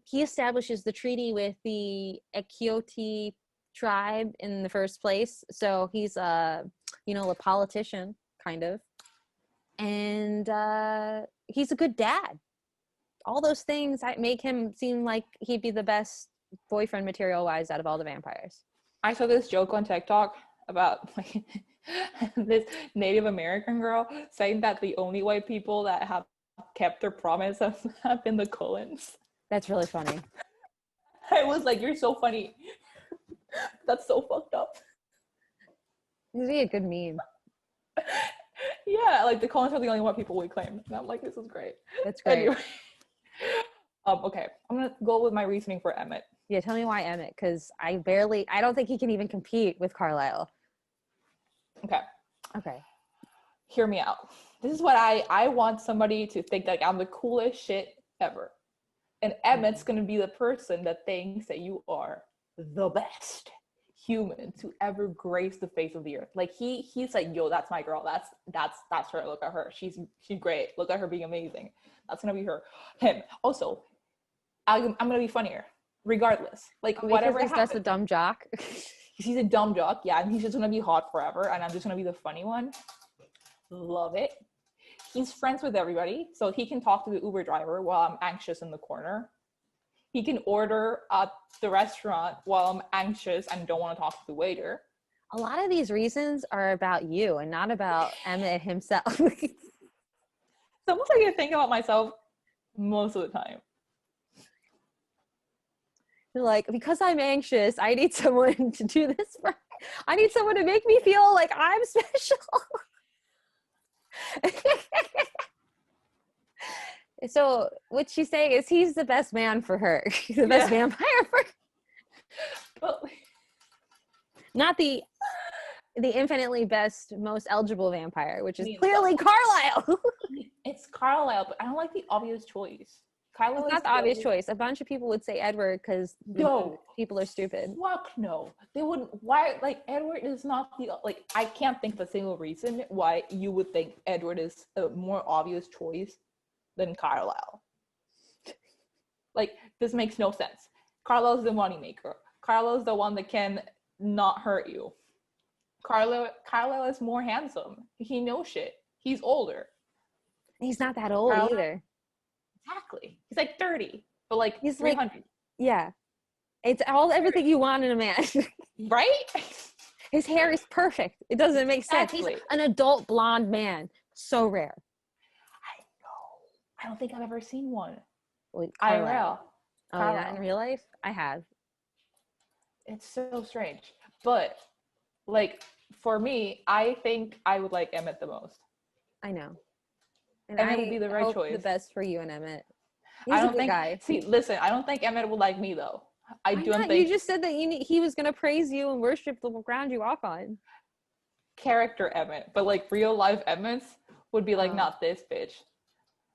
He establishes the treaty with the Ekioti tribe in the first place. So he's a politician, kind of. And he's a good dad. All those things make him seem like he'd be the best boyfriend material-wise out of all the vampires. I saw this joke on TikTok about like this Native American girl saying that the only white people that have kept their promise have been the Cullens. That's really funny. I was like, you're so funny. That's so fucked up. This would be a good meme. Yeah, like the Cullens are the only white people we claim. And I'm like, this is great. That's great. Anyway. Okay, I'm gonna go with my reasoning for Emmett. Yeah, tell me why Emmett, because I don't think he can even compete with Carlisle. Okay. Hear me out. This is what I want somebody to think that I'm the coolest shit ever. And Emmett's gonna be the person that thinks that you are the best human to ever grace the face of the earth. Like he's like, yo, that's my girl. That's her. Look at her. She's great. Look at her being amazing. That's gonna be him. Also, I'm gonna be funnier, regardless. Like whatever happens. That's a dumb jock. He's a dumb jock, yeah, and he's just gonna be hot forever, and I'm just gonna be the funny one. Love it. He's friends with everybody, so he can talk to the Uber driver while I'm anxious in the corner. He can order at the restaurant while I'm anxious and don't want to talk to the waiter. A lot of these reasons are about you and not about Emmett himself. It's almost like I think about myself most of the time. You're like, because I'm anxious, I need someone to do this for me. I need someone to make me feel like I'm special. So what she's saying is he's the best man for her. The best vampire for her. But, not the infinitely best, most eligible vampire, which is clearly Carlisle. It's Carlisle, but I don't like the obvious choice. Carlisle it's not the obvious choice. A bunch of people would say Edward because people are stupid. Fuck no. They wouldn't. Why? Like, Edward is not the, like, I can't think of a single reason why you would think Edward is a more obvious choice than Carlisle. Like, this makes no sense. Carlisle's the moneymaker. Carlisle's the one that can not hurt you. Carlisle is more handsome. He knows shit. He's older. He's not that old either. Exactly. He's like 30, but like he's 300. Like, yeah. It's everything you want in a man. Right? His hair is perfect. It doesn't make sense. Exactly. He's an adult blonde man. So rare. I know. I don't think I've ever seen one. IRL. Oh, Carlisle. yeah, in real life? I have. It's so strange. But like for me, I think I would like Emmett the most. I know. And Emmett would be the right hope choice. The best for you and Emmett. He's I a don't good think. guy. See, listen. I don't think Emmett would like me though. I Why don't not? think. You just said that he was gonna praise you and worship the ground you walk on. Character Emmett, but like real life Emmett would be like, not this bitch.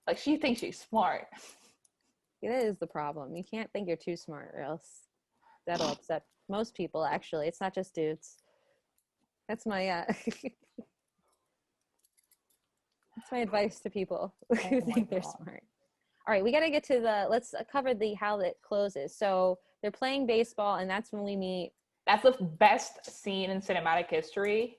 Like she thinks she's smart. That is the problem. You can't think you're too smart, or else that'll upset most people. Actually, it's not just dudes. That's my that's my advice to people who Oh my think they're god. smart. All right, we got to get to the let's cover the how it closes. So they're playing baseball, and that's when we meet. That's the best scene in cinematic history.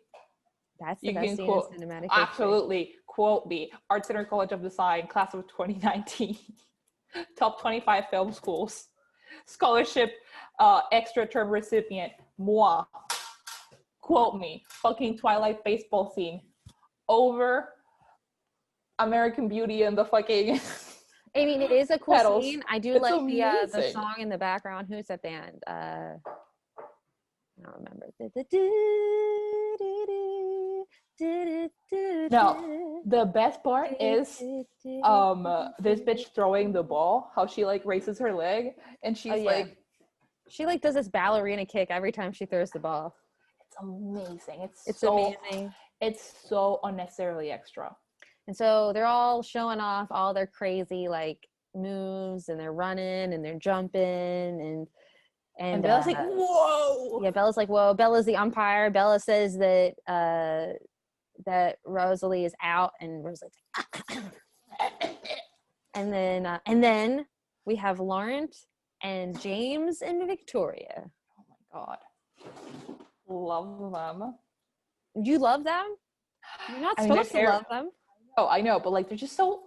That's the You best can scene in quote, cinematic history. absolutely quote me. Art Center College of Design, class of 2019, top 25 film schools, scholarship, extra term recipient, moi. Quote me. Fucking Twilight baseball scene over American Beauty and the fucking I mean, it is a cool petals. scene. I do It's like the amazing. song in the background. Who's that band? I don't remember. No, the best part is this bitch throwing the ball, how she like raises her leg and Oh she's yeah, like, she like does this ballerina kick every time she throws the ball. it's amazing. It's amazing. It's so unnecessarily extra. And so they're all showing off all their crazy like moves, and they're running and they're jumping And and Bella's like, whoa. yeah, Bella's like, whoa. Bella's the umpire. Bella says that that Rosalie is out, and Rosalie's like, and then we have Laurent and James and Victoria. Oh my god. Love them. You love them? You're not I mean, supposed to love them. oh, I know, but like they're just so,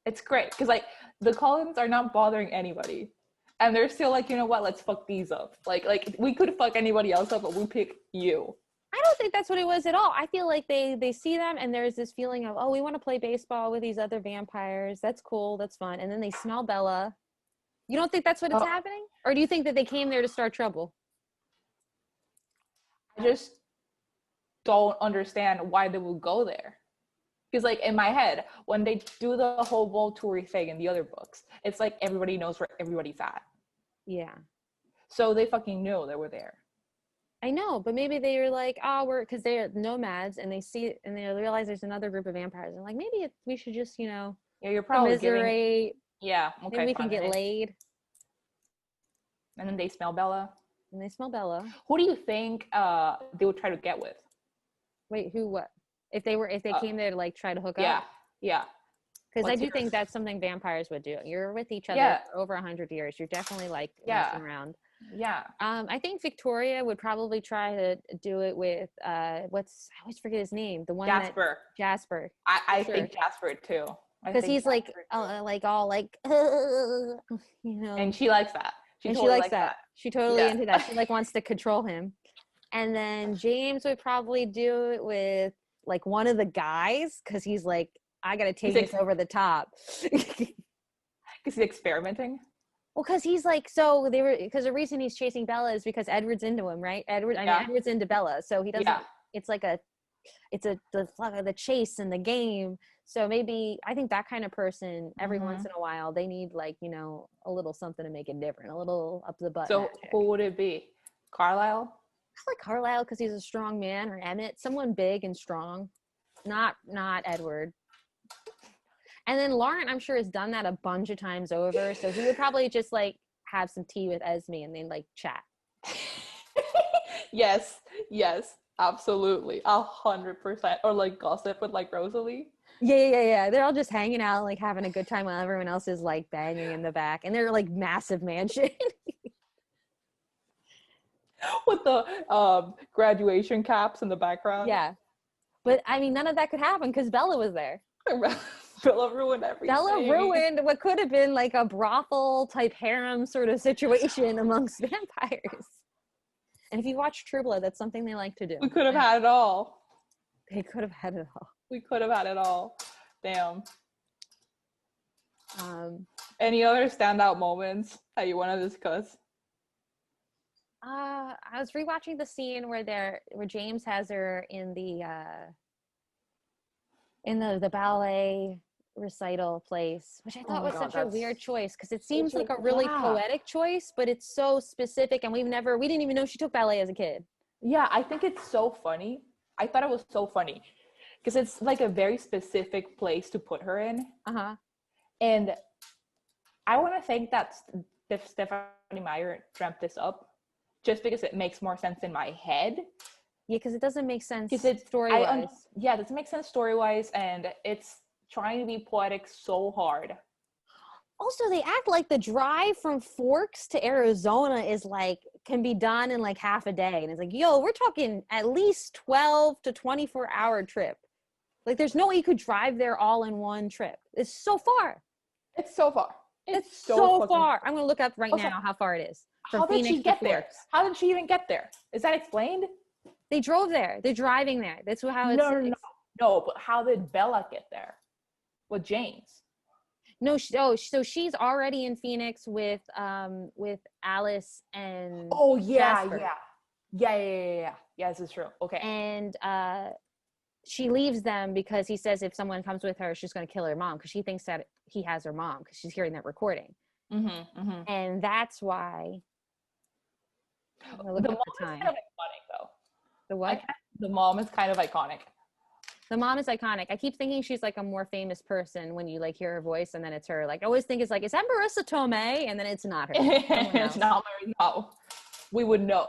it's great because like the Collins are not bothering anybody. And they're still like, you know what, let's fuck these up. Like we could fuck anybody else up, but we pick you. I don't think that's what it was at all. I feel like they see them, and there's this feeling of, oh, we want to play baseball with these other vampires. That's cool. That's fun. And then they smell Bella. You don't think that's what it's happening? Or do you think that they came there to start trouble? I just don't understand why they would go there. Because like in my head, when they do the whole world toury thing in the other books, it's like everybody knows where everybody's at. Yeah. So they fucking knew they were there. I know, but maybe they were like, oh, because they're nomads, and they see it, and they realize there's another group of vampires. And like, maybe we should just, Yeah, you're probably commiserate. Yeah, okay, maybe we can get laid. And then they smell Bella. And they smell Bella. Who do you think they would try to get with? Wait, who? What? If they came there to like try to hook up? Yeah. Because I do think that's something vampires would do. You're with each other for over 100 years. You're definitely like messing around. Yeah. I think Victoria would probably try to do it with I always forget his name. The one Jasper. I think Jasper too. Because he's like all like And she likes that. She likes that. She totally into that. She like wants to control him. And then James would probably do it with like one of the guys, because he's like, I gotta take this over the top. Because he's experimenting. Well, because he's like, because the reason he's chasing Bella is because Edward's into him, right? Edward's into Bella, so he doesn't. It's like the chase and the game. So maybe I think that kind of person, every once in a while, they need like a little something to make it different, a little up the butt. So who would it be? Carlisle? I like Carlisle because he's a strong man, or Emmett, someone big and strong, not Edward. And then Laurent, I'm sure, has done that a bunch of times over. So he would probably just like have some tea with Esme and then like chat. Yes, absolutely. 100%. Or like gossip with like Rosalie. Yeah. They're all just hanging out, like having a good time while everyone else is like banging in the back. And they're like massive mansion. With the graduation caps in the background. Yeah. But I mean, none of that could happen because Bella was there. Bella ruined everything. Bella ruined what could have been like a brothel type harem sort of situation amongst vampires. And if you watch True Blood, that's something they like to do. We could have had it all. They could have had it all. We could have had it all. Damn. Any other standout moments that you want to discuss? I was rewatching the scene where James has her in the ballet recital place, which I thought was such a weird choice, because it seems like a really poetic choice, but it's so specific, and we didn't even know she took ballet as a kid. Yeah, I think it's so funny. I thought it was so funny because it's like a very specific place to put her in. Uh-huh. And I want to think that Stephenie Meyer dreamt this up just because it makes more sense in my head. Yeah, because it doesn't make sense Because it's story-wise. Yeah, it doesn't make sense story-wise, and it's trying to be poetic so hard. Also, they act like the drive from Forks to Arizona is like can be done in like half a day, and it's like, yo, we're talking at least 12 to 24-hour trip. Like, there's no way you could drive there all in one trip. It's so far. It's so far. It's so far. I'm gonna look up right Also, now how far it is from how did Phoenix she get to there? Forks. How did she even get there? Is that explained? They drove there. They're driving there. That's how it's. No. But how did Bella get there? With James? No, so she's already in Phoenix with Alice and. Oh yeah, Jasper. yeah. Yeah, this is true. Okay. And she leaves them because he says if someone comes with her, she's going to kill her mom because she thinks that he has her mom because she's hearing that recording. And that's why. The mom is kind of iconic, though. The what? The mom is kind of iconic. The mom is iconic. I keep thinking she's like a more famous person when you like hear her voice and then it's her. Like I always think it's like, is that Marissa Tomei? And then it's not her. It's not Mary. No, we would know.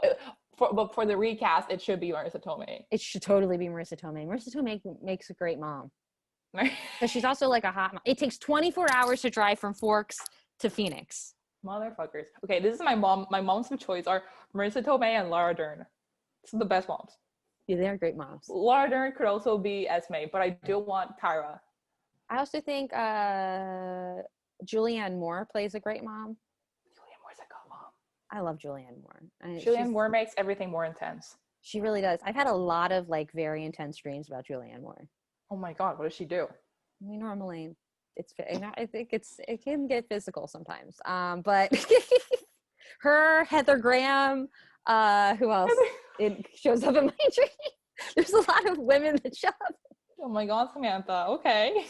But for the recast, it should be Marissa Tomei. It should totally be Marissa Tomei. Marissa Tomei makes a great mom. Because she's also like a hot mom. It takes 24 hours to drive from Forks to Phoenix. Motherfuckers. Okay, this is my mom. My moms of choice are Marissa Tomei and Laura Dern. This is the best moms. Yeah, they're great moms. Laura Dern could also be Esme, but I do want Tyra. I also think Julianne Moore plays a great mom. Julianne Moore's a good mom. I love Julianne Moore. Julianne Moore makes everything more intense. She really does. I've had a lot of like very intense dreams about Julianne Moore. Oh my God, what does she do? I mean, normally I think it can get physical sometimes. But her, Heather Graham, who else? It shows up in my dream. There's a lot of women that show up. Oh my God, Samantha. Okay.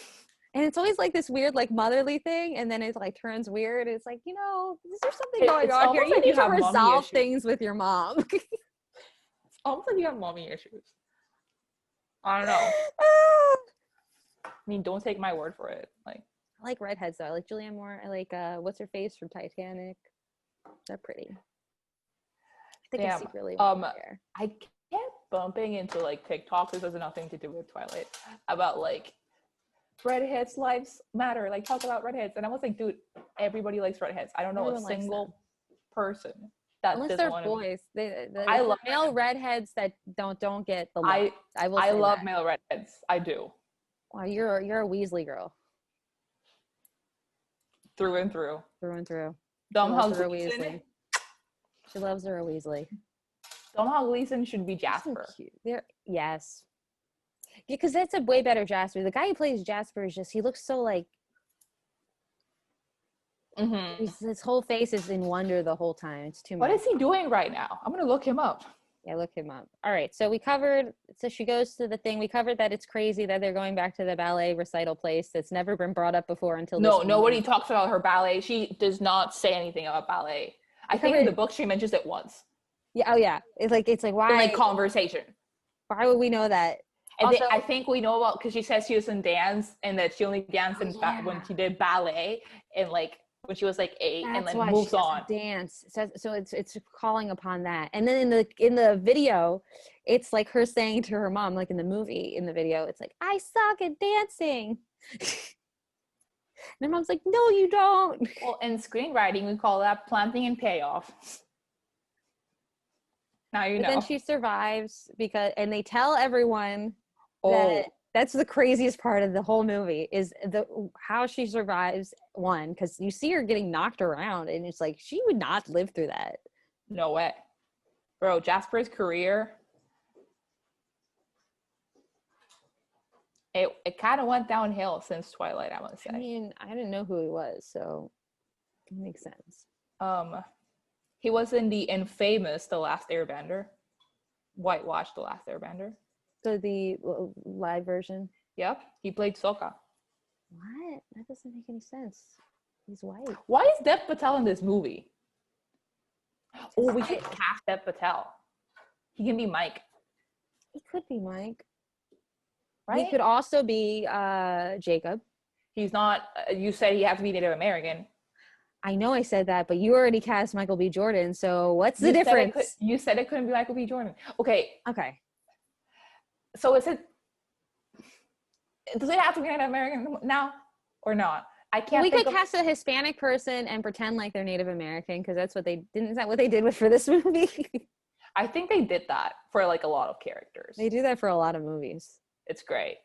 And it's always like this weird, like motherly thing, and then it like turns weird. It's like, is there something going on here? You need to resolve things with your mom. It's almost like you have mommy issues. I don't know. I mean, don't take my word for it. Like, I like redheads though. I like Julianne Moore. I like what's her face from Titanic. They're pretty. I think I secretly want there. I kept bumping into like TikTok. This has nothing to do with Twilight. About like redheads' lives matter. Like talk about redheads, and I was like, dude, everybody likes redheads. I don't know a single person that unless they're boys. I love male redheads that don't get the love. I love male redheads. I do. Wow, you're a Weasley girl. Through and through. Domhnall Weasley. She loves her a Weasley. Domhnall Gleeson should be Jasper. Yes. Because that's a way better Jasper. The guy who plays Jasper is just, he looks so like, his whole face is in wonder the whole time. It's too much. What is he doing right now? I'm going to look him up. Yeah, look him up. All right. So she goes to the thing. We covered that it's crazy that they're going back to the ballet recital place that's never been brought up before until this nobody talks about her ballet. She does not say anything about ballet. I think in the book she mentions it once. Yeah. Oh yeah. It's like why? In like conversation. Why would we know that? And also, I think we know about because she says she was in dance and that she only danced when she did ballet and like when she was like 8 and then moves on. Dance. So it's calling upon that. And then in the video, it's like her saying to her mom, like in the video, it's like, I suck at dancing. And her mom's like, no, you don't. Well, in screenwriting, we call that planting and payoff. Now you know. Then she survives and they tell everyone that that's the craziest part of the whole movie is how she survives. One, because you see her getting knocked around, and it's like she would not live through that. No way, bro. Jasper's career. It kind of went downhill since Twilight, I must say. I mean, I didn't know who he was, so it makes sense. He was in the infamous The Last Airbender. Whitewashed The Last Airbender. So the live version? Yep. He played Sokka. What? That doesn't make any sense. He's white. Why is Dev Patel in this movie? We should cast Dev Patel. He can be Mike. He could be Mike. Right? He could also be Jacob. He's not, you said he has to be Native American. I know I said that, but you already cast Michael B. Jordan, so what's the You difference? you said it couldn't be Michael B. Jordan. Okay. Okay. So does it have to be Native American now or not? I can't We think could of. cast a Hispanic person and pretend like they're Native American because that's what they didn't. Is that what they did for this movie? I think they did that for like a lot of characters. They do that for a lot of movies. It's great.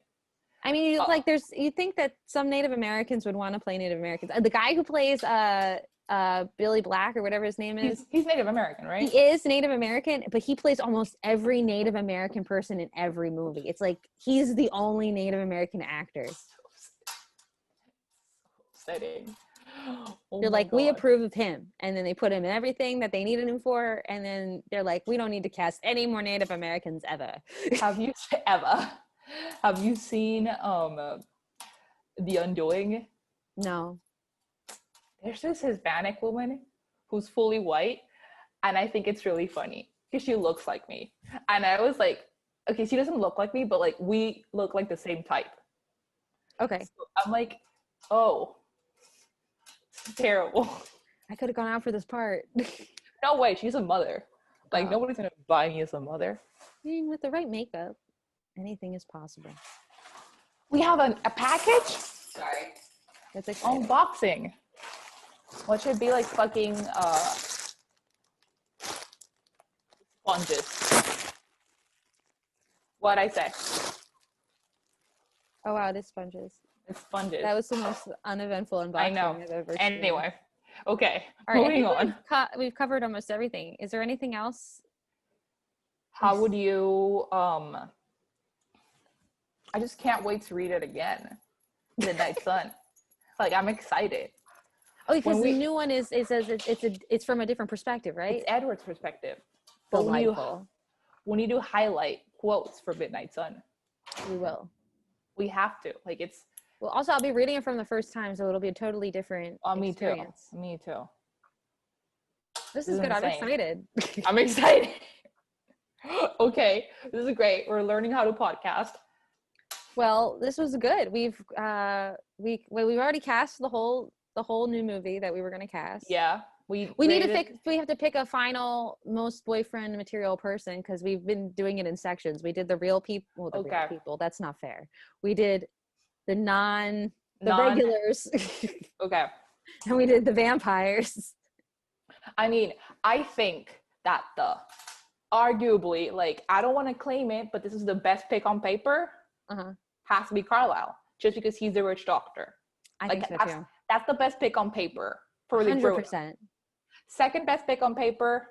I mean, like, you think that some Native Americans would want to play Native Americans. The guy who plays Billy Black or whatever his name is, he's Native American, right? he is Native American, but he plays almost every Native American person in every movie. It's like he's the only Native American actor. Upsetting. Oh They're like, God. we approve of him, and then they put him in everything that they needed him for, and then they're like, we don't need to cast any more Native Americans ever. Have you seen The Undoing? No. There's this Hispanic woman who's fully white, and I think it's really funny because she looks like me. And I was like, okay, she doesn't look like me, but like we look like the same type. Okay. So I'm like, oh, terrible. I could have gone out for this part. No way, she's a mother. Like, Oh. nobody's gonna buy me as a mother. I mean, with the right makeup, anything is possible. We have a package? Sorry. That's exciting. Unboxing. What should be like fucking sponges. What'd I say? Oh wow, it is sponges. It's sponges. That was the most uneventful unboxing I know. I've ever seen. Anyway, okay. All right, moving on. We've covered almost everything. Is there anything else? How would you? I just can't wait to read it again. Midnight Sun. Like, I'm excited. Oh, because the new one is it's from a different perspective, right? It's Edward's perspective. But Delightful. we need to highlight quotes for Midnight Sun. We will. We have to. Like, it's. Well, also I'll be reading it from the first time, so it'll be a totally different experience. Me too. This is good. insane. I'm excited. I'm excited. Okay, this is great. We're learning how to podcast. Well, this was good. We've already cast the whole new movie that we were going to cast. Yeah, we have to pick a final most boyfriend material person because we've been doing it in sections. We did the real people. Well, real people. That's not fair. We did the regulars. Okay. And we did the vampires. I mean, I think that arguably, like, I don't want to claim it, but this is the best pick on paper. Has to be Carlisle, just because he's the rich doctor. I think so too. That's the best pick on paper for the 100%. Second best pick on paper,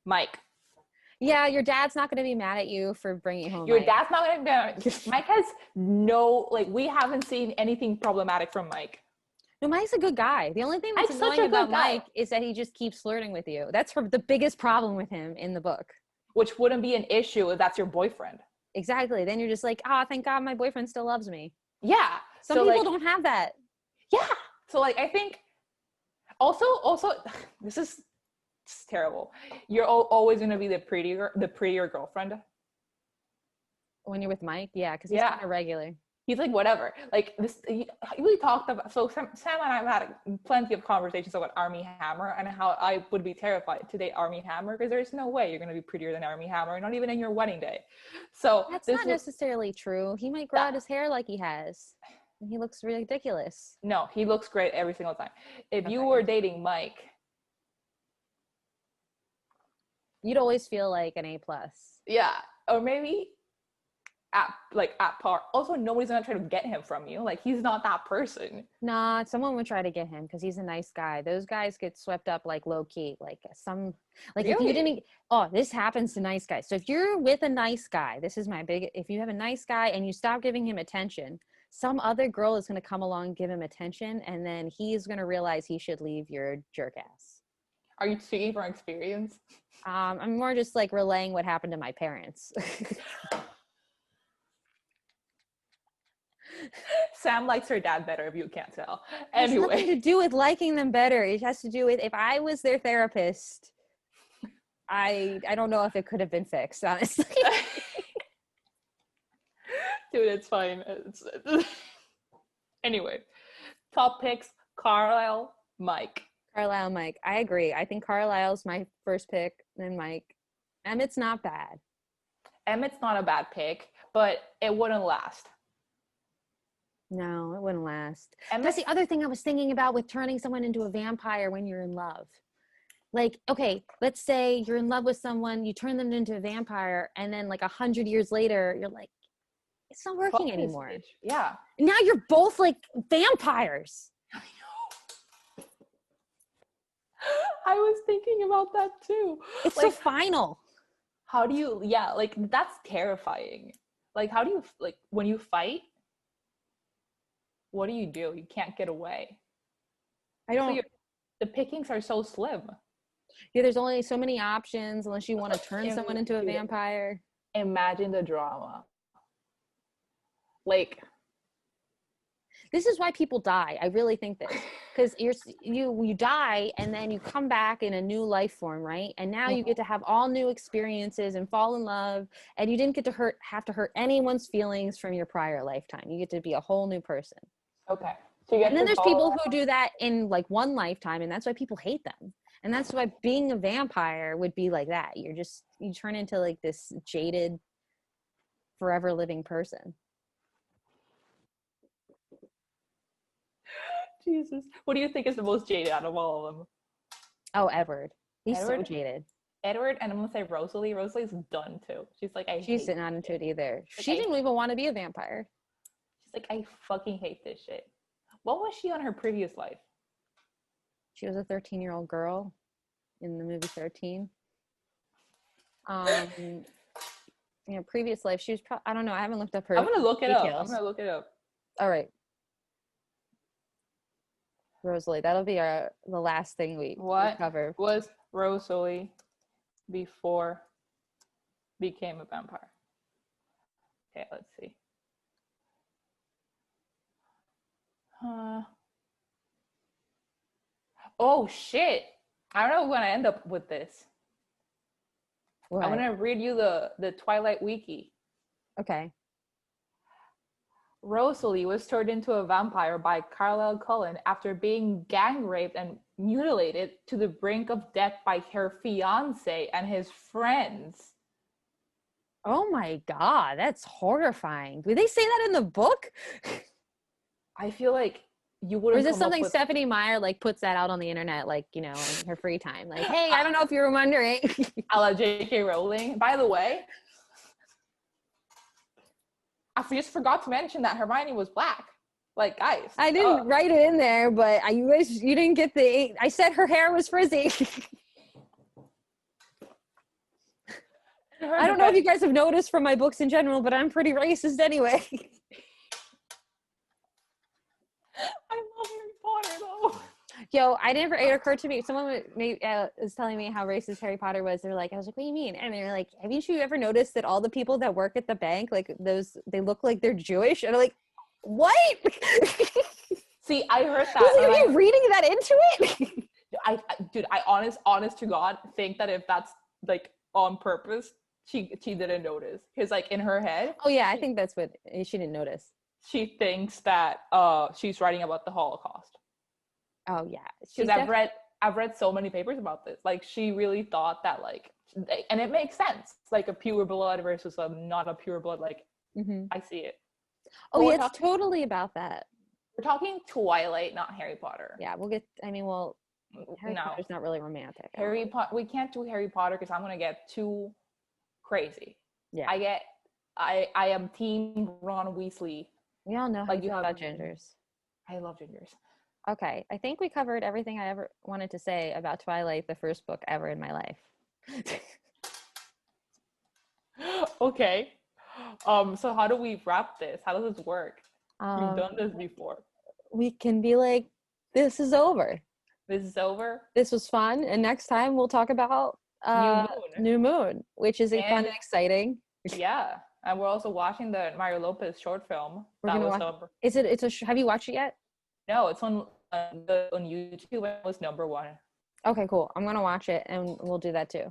Mike. Yeah, your dad's not going to be mad at you for bringing home Your Mike. dad's not going to be mad. Mike has we haven't seen anything problematic from Mike. No, Mike's a good guy. The only thing that's annoying about Mike is that he just keeps flirting with you. That's the biggest problem with him in the book. Which wouldn't be an issue if that's your boyfriend. Exactly. Then you're just like, thank God my boyfriend still loves me. Yeah. Some people don't have that. Yeah. So, like, I think also this is terrible. You're always going to be the prettier girlfriend. When you're with Mike? Yeah, because he's kind of regular. He's like, whatever. Like, this, we talked about, so Sam and I have had plenty of conversations about Armie Hammer and how I would be terrified to date Armie Hammer because there's no way you're going to be prettier than Armie Hammer, not even in your wedding day. So that's not necessarily true. He might grow out his hair like he has. And he looks ridiculous. No, he looks great every single time. If you were dating Mike, you'd always feel like an A+. Yeah. Or maybe at par. Also, nobody's gonna try to get him from you. Like, he's not that person. Nah, someone would try to get him because he's a nice guy. Those guys get swept up like low key. Really? If you didn't, this happens to nice guys. So if you're with a nice guy, if you have a nice guy and you stop giving him attention, some other girl is gonna come along and give him attention, and then he's gonna realize he should leave your jerk ass. Are you speaking from experience? I'm more just like relaying what happened to my parents. Sam likes her dad better, if you can't tell. Anyway. It has nothing to do with liking them better. It has to do with if I was their therapist, I don't know if it could have been fixed, honestly. Dude, it's fine. Anyway, top picks: Carlisle, Mike. Carlisle, Mike. I agree. I think Carlisle's my first pick, then Mike. Emmett's not bad. Emmett's not a bad pick, but it wouldn't last. No, it wouldn't last. Emmett's, That's the other thing I was thinking about with turning someone into a vampire when you're in love. Like, okay, let's say you're in love with someone, you turn them into a vampire, and then like 100 years later, you're like, it's not working anymore. Yeah. Now you're both like vampires. I was thinking about that too. It's like, so final. How do you, yeah, like that's terrifying. Like, how do you, like, when you fight, what do? You can't get away. So the pickings are so slim. Yeah, there's only so many options unless you want to turn someone into a vampire. Imagine the drama. Like, this is why people die. I really think this, because you die and then you come back in a new life form, right? And now you get to have all new experiences and fall in love, and you didn't get to have to hurt anyone's feelings from your prior lifetime. You get to be a whole new person. Okay. And then there's people who do that in like one lifetime, and that's why people hate them. And that's why being a vampire would be like that. You turn into like this jaded, forever living person. Jesus. What do you think is the most jaded out of all of them? Oh, Edward. He's Edward? so jaded. Edward, and I'm going to say Rosalie. Rosalie's done too. She's like, she's not into it either. She didn't even want to be a vampire. She's like, I fucking hate this shit. What was she on her previous life? She was a 13-year-old girl in the movie 13. Previous life, she was probably, I don't know, I haven't looked up her I'm going to look details. it up. All right. Rosalie, that'll be the last thing we cover. Was Rosalie before became a vampire? Okay, let's see. Oh shit! I don't know when I end up with this. What? I'm gonna read you the Twilight wiki. Okay. Rosalie was turned into a vampire by Carlisle Cullen after being gang raped and mutilated to the brink of death by her fiance and his friends. Oh my god, that's horrifying. Did they say that in the book? I feel like you wouldn't. Or is this something Stephenie Meyer like puts that out on the internet, like, you know, in her free time? Like, hey, I don't know if you were wondering. A la J.K. Rowling. By the way, I just forgot to mention that Hermione was black. Like, guys. I didn't write it in there, but you didn't get I said her hair was frizzy. I don't know if you guys have noticed from my books in general, but I'm pretty racist anyway. I love Harry Potter, though. Yo, it occurred to me, someone was telling me how racist Harry Potter was. They're like, I was like, what do you mean? And they're like, haven't you ever noticed that all the people that work at the bank, like they look like they're Jewish? And I'm like, what? See, I heard that. Are you reading that into it? I honest to God, think that if that's like on purpose, she didn't notice. Because like in her head. Oh yeah, I think that's what she didn't notice. She thinks that she's writing about the Holocaust. Oh yeah, because I've read so many papers about this. Like, she really thought that, like, and it makes sense. Like a pure blood versus a not a pure blood. Like, I see it. Oh yeah, it's totally about that. We're talking Twilight, not Harry Potter. Yeah, Harry Potter's not really romantic. We can't do Harry Potter because I'm gonna get too crazy. Yeah, I am team Ron Weasley. We all know how you feel about gingers. I love gingers. Okay, I think we covered everything I ever wanted to say about Twilight, the first book ever in my life. Okay. So how do we wrap this? How does this work? We've done this before. We can be like, this is over. This is over. This was fun, and next time we'll talk about New Moon, which is fun and exciting. Yeah. And we're also watching the Mario Lopez short film. Have you watched it yet? No, it's on YouTube. It was number 1. Okay, cool. I'm gonna watch it, and we'll do that too.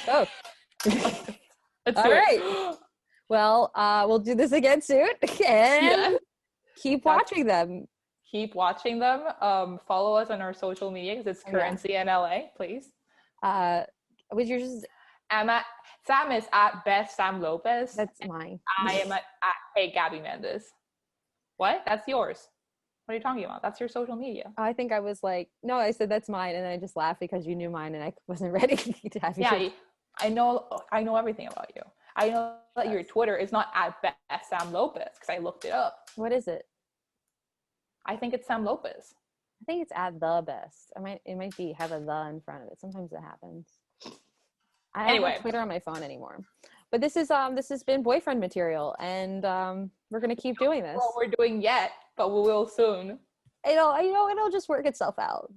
Oh, all right. Well, we'll do this again soon, and keep watching them. keep watching them. Follow us on our social media because it's Oh, yeah. Currency in LA, please. Was yours? Sam is at Best Sam Lopez. That's mine. I am at Hey Gabby Mendez. What? That's yours. What are you talking about? That's your social media. I think I was like, no, I said that's mine, and then I just laughed because you knew mine, and I wasn't ready to have you. Yeah, I know everything about you. I know that your Twitter is not at Best Sam Lopez because I looked it up. What is it? I think it's Sam Lopez. I think it's at the best. It might be have a the in front of it. Sometimes that happens. I don't have Twitter on my phone anymore. But this has been boyfriend material, and we're gonna keep doing this. What we're doing yet, but we will soon. It'll just work itself out.